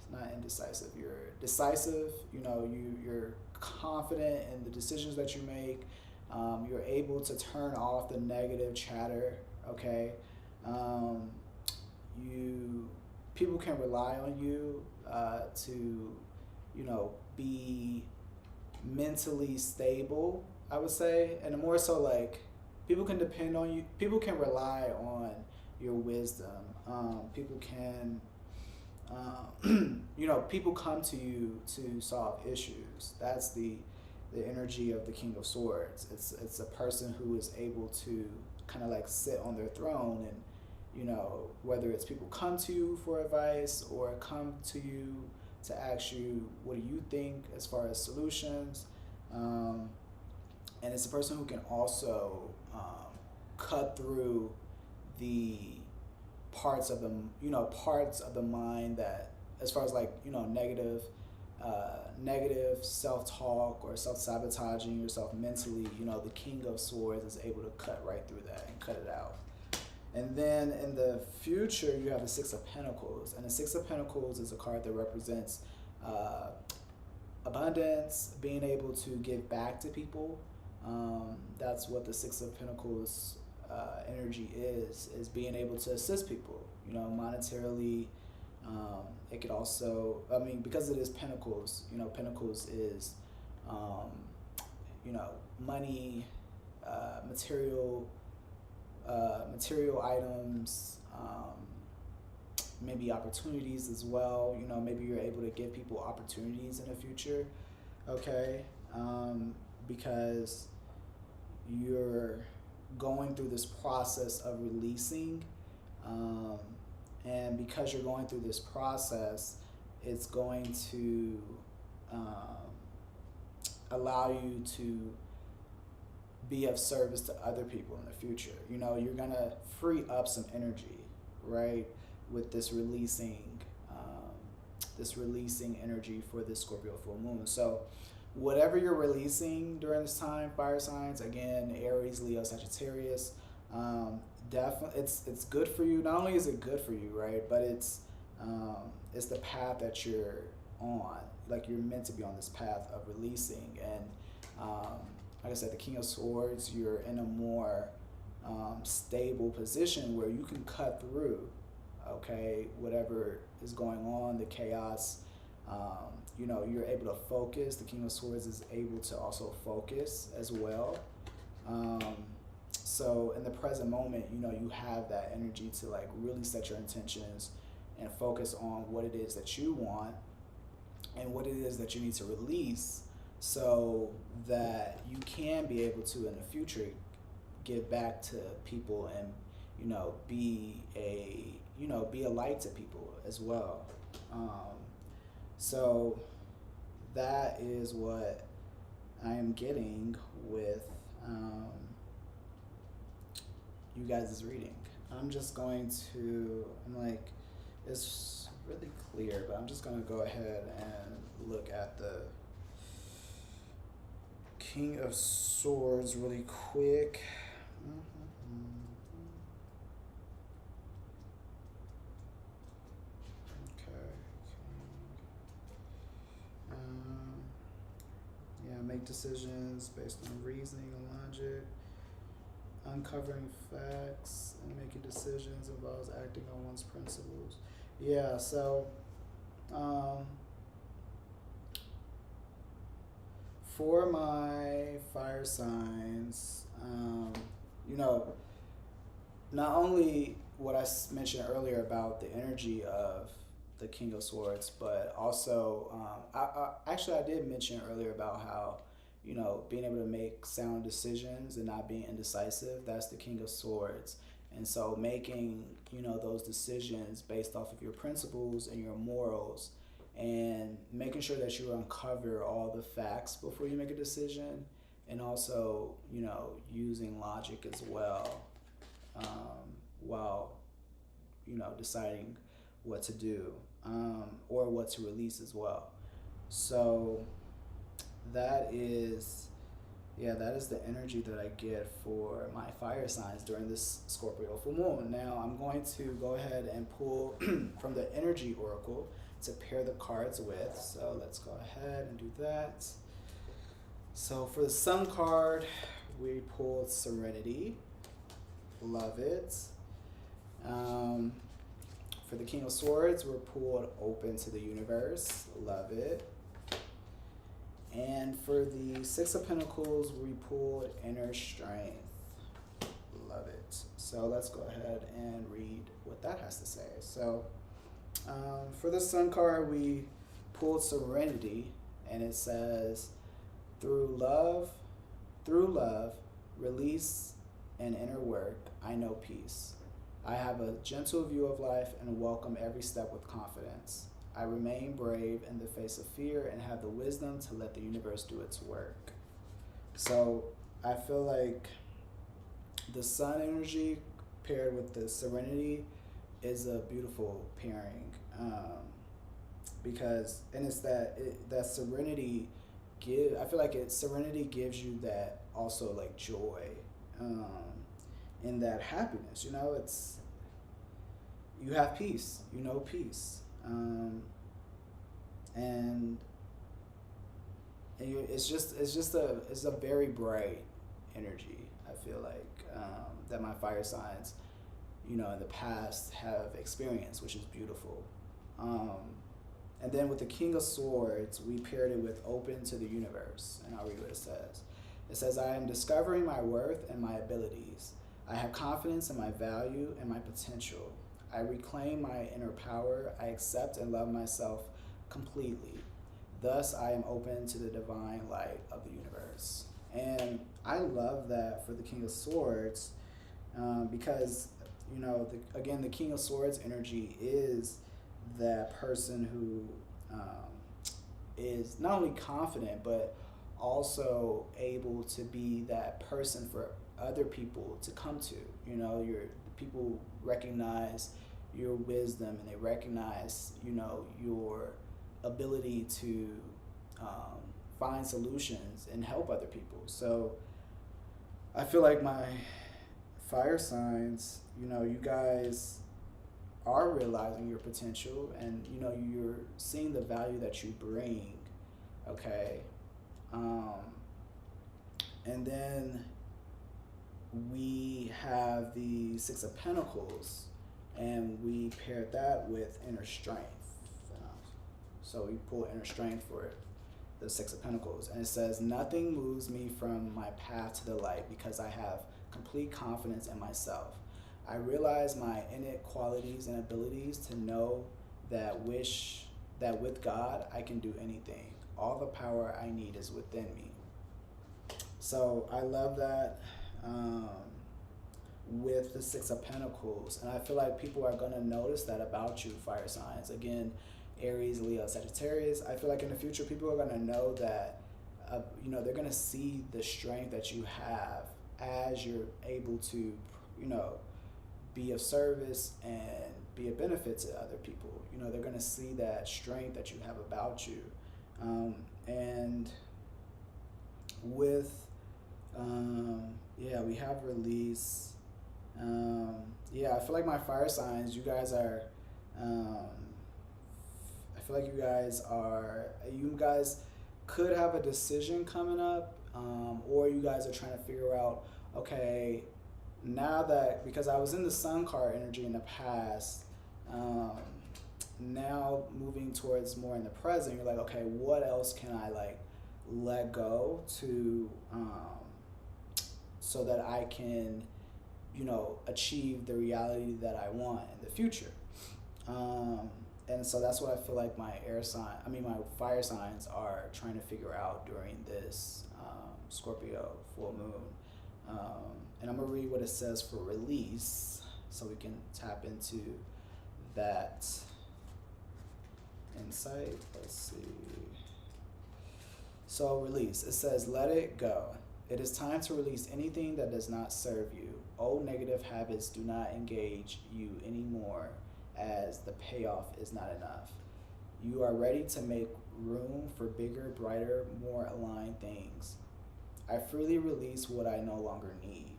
Speaker 1: not indecisive. You're decisive. You're confident in the decisions that you make. You're able to turn off the negative chatter. Okay. People can rely on you to, be mentally stable, I would say. And more so, like, people can depend on you. People can rely on your wisdom. People can, people come to you to solve issues. That's the energy of the King of Swords. It's a person who is able to kind of like sit on their throne, and whether it's people come to you for advice or come to you to ask you what do you think as far as solutions, and it's a person who can also cut through the parts of the mind that, as far as like negative self-talk or self-sabotaging yourself mentally, the King of Swords is able to cut right through that and cut it out. And then in the future, you have the Six of Pentacles. And the Six of Pentacles is a card that represents abundance, being able to give back to people. That's what the Six of Pentacles energy is being able to assist people, monetarily. It could also, because it is Pentacles, Pentacles is, money, material, material items, maybe opportunities as well. You know, maybe you're able to give people opportunities in the future, okay? Because you're going through this process of releasing, um, and because you're going through this process, it's going to um, allow you to be of service to other people in the future. You know, you're gonna free up some energy, right, with this releasing energy for this Scorpio full moon. So whatever you're releasing during this time, fire signs, again, Aries, Leo, Sagittarius, definitely it's good for you. Not only is it good for you, right, but it's the path that you're on. Like, you're meant to be on this path of releasing. And like I said, the King of Swords, you're in a more stable position where you can cut through, okay, whatever is going on, the chaos. You know, you're able to focus. The King of Swords is able to also focus as well. So in the present moment, you know, you have that energy to like really set your intentions and focus on what it is that you want and what it is that you need to release, so that you can be able to in the future give back to people and, you know, be a light to people as well. So that is what I am getting with you guys' reading. I'm just going to, it's really clear, but I'm just going to go ahead and look at the King of Swords really quick. Okay. Yeah, make decisions based on reasoning and logic. Uncovering facts and making decisions involves acting on one's principles. Yeah, so for my fire signs, you know, not only what I mentioned earlier about the energy of the King of Swords, but also, I did mention earlier about how, you know, being able to make sound decisions and not being indecisive, that's the King of Swords. And so making, you know, those decisions based off of your principles and your morals, and making sure that you uncover all the facts before you make a decision, and also, you know, using logic as well, while, you know, deciding what to do, or what to release as well. So that is the energy that I get for my fire signs during this Scorpio full moon. Now I'm going to go ahead and pull from the energy oracle to pair the cards with. So let's go ahead and do that. So for the Sun card, we pulled Serenity. Love it. For the King of Swords, we're pulled Open to the Universe. Love it. And for the Six of Pentacles, we pulled Inner Strength. Love it. So let's go ahead and read what that has to say. So for the Sun card, we pulled Serenity, and it says, through love, release, and inner work, I know peace. I have a gentle view of life and welcome every step with confidence. I remain brave in the face of fear and have the wisdom to let the universe do its work. So I feel like the Sun energy paired with the Serenity is a beautiful pairing, because, and it's that Serenity I feel like Serenity gives you that also like joy, and that happiness. You know, you have peace. You know peace. And it's a very bright energy. I feel like that my fire signs, you know, in the past have experienced, which is beautiful. And then with the King of Swords, we paired it with Open to the Universe, and I'll read what it says. It says, I am discovering my worth and my abilities. I have confidence in my value and my potential. I reclaim my inner power. I accept and love myself completely. Thus, I am open to the divine light of the universe. And I love that for the King of Swords, because, again, the King of Swords energy is that person who is not only confident, but also able to be that person for other people to come to. People recognize your wisdom, and they recognize, your ability to find solutions and help other people. So I feel like my fire signs, you guys are realizing your potential, and you're seeing the value that you bring. Okay. And then we have the Six of Pentacles, and we paired that with inner strength. So we pull inner strength for the Six of Pentacles, and it says, nothing moves me from my path to the light because I have complete confidence in myself. I realize my innate qualities and abilities to know that with God I can do anything. All the power I need is within me. So I love that with the Six of Pentacles, and I feel like people are going to notice that about you, fire signs. Again, Aries, Leo, Sagittarius. I feel like in the future people are going to know that, they're going to see the strength that you have as you're able to, be of service and be a benefit to other people. They're going to see that strength that you have about you. And with, we have release. I feel like my fire signs, you guys are, I feel like you guys could have a decision coming up, or you guys are trying to figure out, okay, now that, because I was in the Sun card energy in the past, now moving towards more in the present, you're like, okay, what else can I let go to, so that I can, achieve the reality that I want in the future. And so that's what I feel like my my fire signs are trying to figure out during this Scorpio full moon. And I'm going to read what it says for release so we can tap into that insight. Let's see. So release, it says, let it go. It is time to release anything that does not serve you. Old negative habits do not engage you anymore, as the payoff is not enough. You are ready to make room for bigger, brighter, more aligned things. I freely release what I no longer need.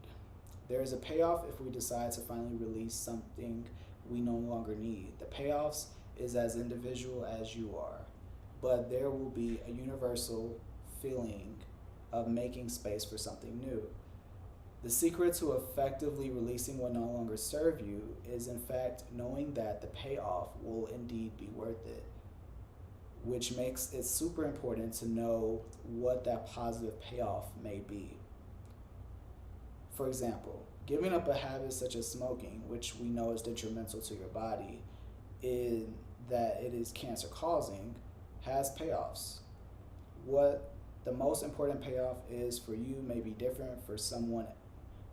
Speaker 1: There is a payoff if we decide to finally release something we no longer need. The payoffs is as individual as you are, but there will be a universal feeling of making space for something new. The secret to effectively releasing what no longer serves you is, in fact, knowing that the payoff will indeed be worth it, which makes it super important to know what that positive payoff may be. For example, giving up a habit such as smoking, which we know is detrimental to your body, in that it is cancer causing, has payoffs. What the most important payoff is for you may be different for someone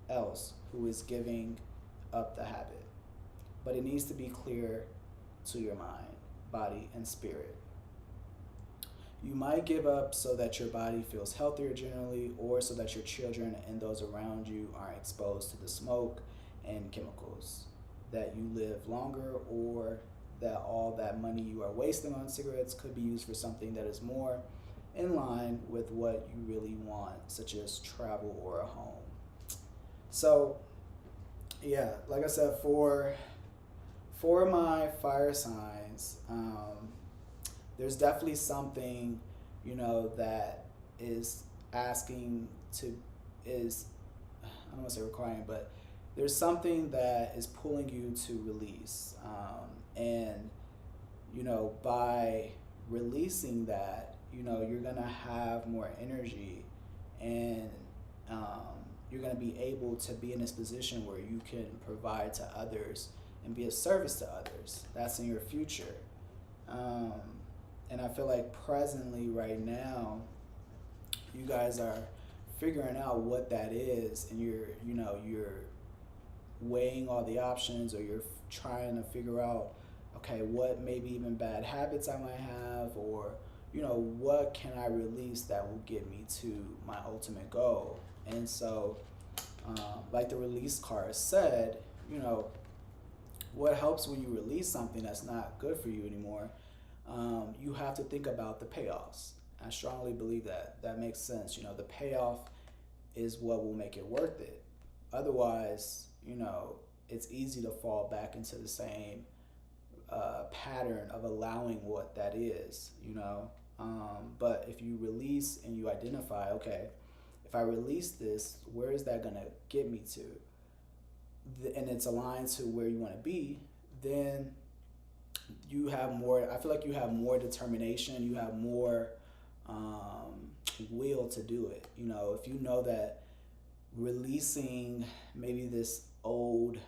Speaker 1: else who is giving up the habit, but it needs to be clear to your mind, body, and spirit. You might give up so that your body feels healthier generally, or so that your children and those around you aren't exposed to the smoke and chemicals, that you live longer, or that all that money you are wasting on cigarettes could be used for something that is more in line with what you really want, such as travel or a home. So, like I said, for my fire signs, there's definitely something, that is asking to, I don't want to say requiring, but there's something that is pulling you to release. And, by releasing that, you're going to have more energy, and you're going to be able to be in this position where you can provide to others and be of service to others. That's in your future. Um, and I feel like presently, right now, you guys are figuring out what that is, and you're weighing all the options, or you're trying to figure out, okay, what maybe even bad habits I might have, or what can I release that will get me to my ultimate goal. And so, like the release card said, what helps when you release something that's not good for you anymore, you have to think about the payoffs. I strongly believe that makes sense. The payoff is what will make it worth it. Otherwise, it's easy to fall back into the same pattern of allowing what that is. But if you release and you identify, okay, if I release this, where is that going to get me to? And it's aligned to where you want to be, then you have more, I feel like you have more determination, you have more will to do it. If you know that releasing maybe this old,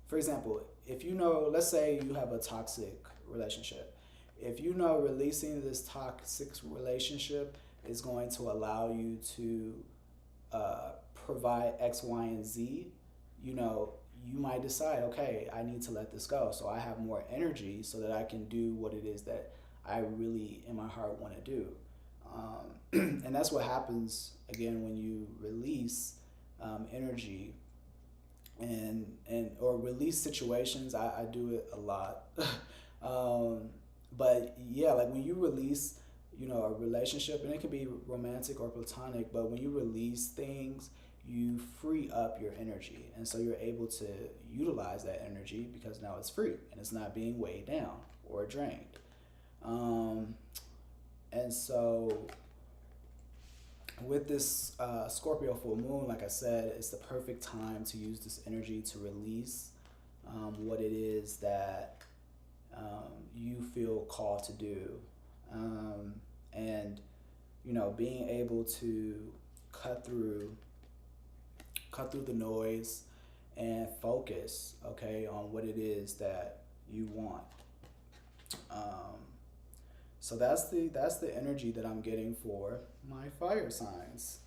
Speaker 1: for example, if let's say you have a toxic relationship. If releasing this toxic relationship is going to allow you to provide X, Y, and Z, you might decide, okay, I need to let this go so I have more energy so that I can do what it is that I really in my heart want to do. And that's what happens again when you release energy and or release situations. I do it a lot. But yeah, like when you release a relationship, and it can be romantic or platonic, but when you release things, you free up your energy, and so you're able to utilize that energy because now it's free and it's not being weighed down or drained. And so with this Scorpio full moon, like I said, it's the perfect time to use this energy to release what it is that you feel called to do. And being able to cut through the noise and focus, okay, on what it is that you want. So that's the energy that I'm getting for my fire signs.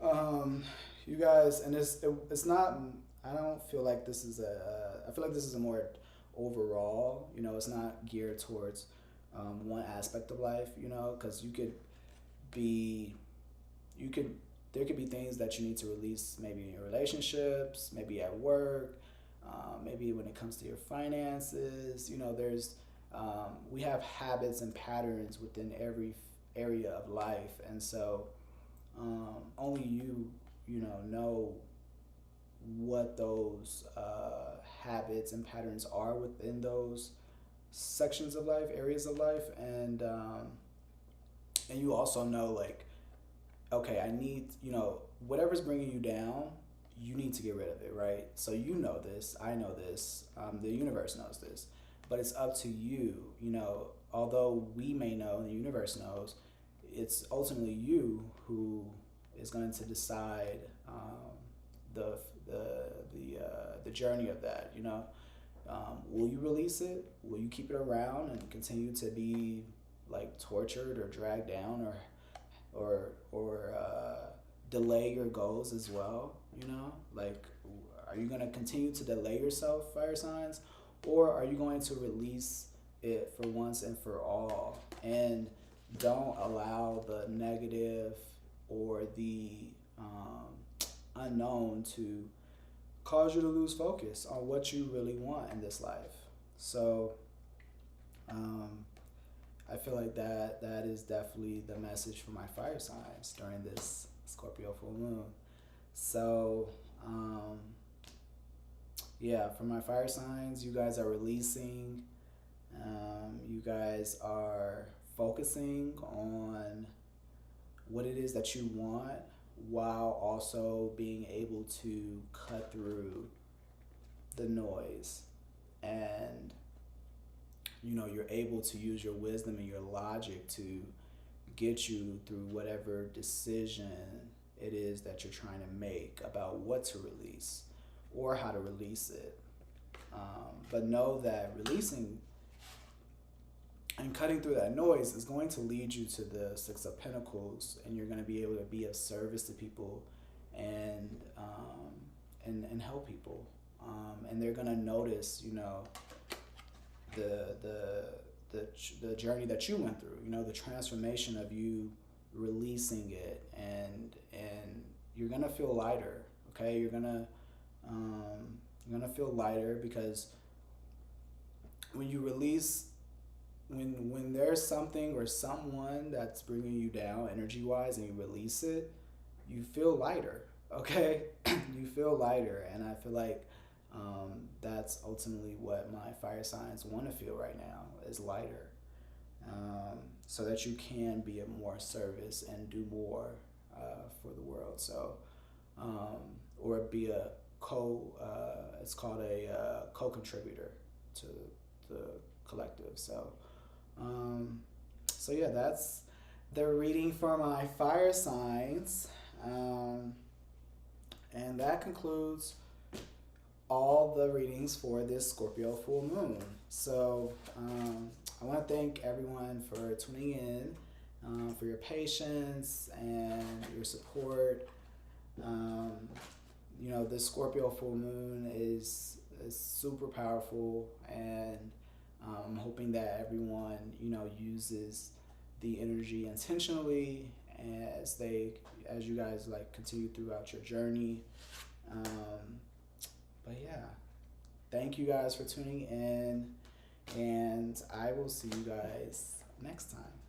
Speaker 1: You guys, and it's not. I don't feel like this is I feel like this is a more overall. It's not geared towards one aspect of life. Because there could be things that you need to release, maybe in your relationships, maybe at work, maybe when it comes to your finances. There's we have habits and patterns within every area of life, and so only you know what those habits and patterns are within those sections of life, areas of life, and you also know, like, okay, I need, whatever's bringing you down, you need to get rid of it, right? So this, I know this, the universe knows this, but it's up to you. Although we may know and the universe knows, it's ultimately you who is going to decide the journey of that. Will you release it? Will you keep it around and continue to be like tortured or dragged down, or delay your goals as well? Like, are you going to continue to delay yourself, fire signs, or are you going to release it for once and for all, and don't allow the negative or the unknown to cause you to lose focus on what you really want in this life? So I feel like that is definitely the message for my fire signs during this Scorpio full moon. So yeah, for my fire signs, you guys are releasing, you guys are focusing on what it is that you want, while also being able to cut through the noise, and you're able to use your wisdom and your logic to get you through whatever decision it is that you're trying to make about what to release or how to release it. But know that releasing and cutting through that noise is going to lead you to the Six of Pentacles, and you're going to be able to be of service to people and help people. And they're going to notice, you know, the journey that you went through, you know, the transformation of you releasing it, and you're going to feel lighter. Okay, you're gonna feel lighter, because when you release, when there's something or someone that's bringing you down energy wise, and you release it, you feel lighter. Okay, you feel lighter, and I feel like that's ultimately what my fire signs want to feel right now, is lighter, so that you can be of more service and do more for the world. So, or be a it's called a co-contributor to the collective. So, so yeah, that's the reading for my fire signs, and that concludes all the readings for this Scorpio full moon. So I want to thank everyone for tuning in, for your patience and your support. You know, this Scorpio full moon is super powerful, and I'm hoping that everyone, you know, uses the energy intentionally as you guys like continue throughout your journey. But yeah, thank you guys for tuning in, and I will see you guys next time.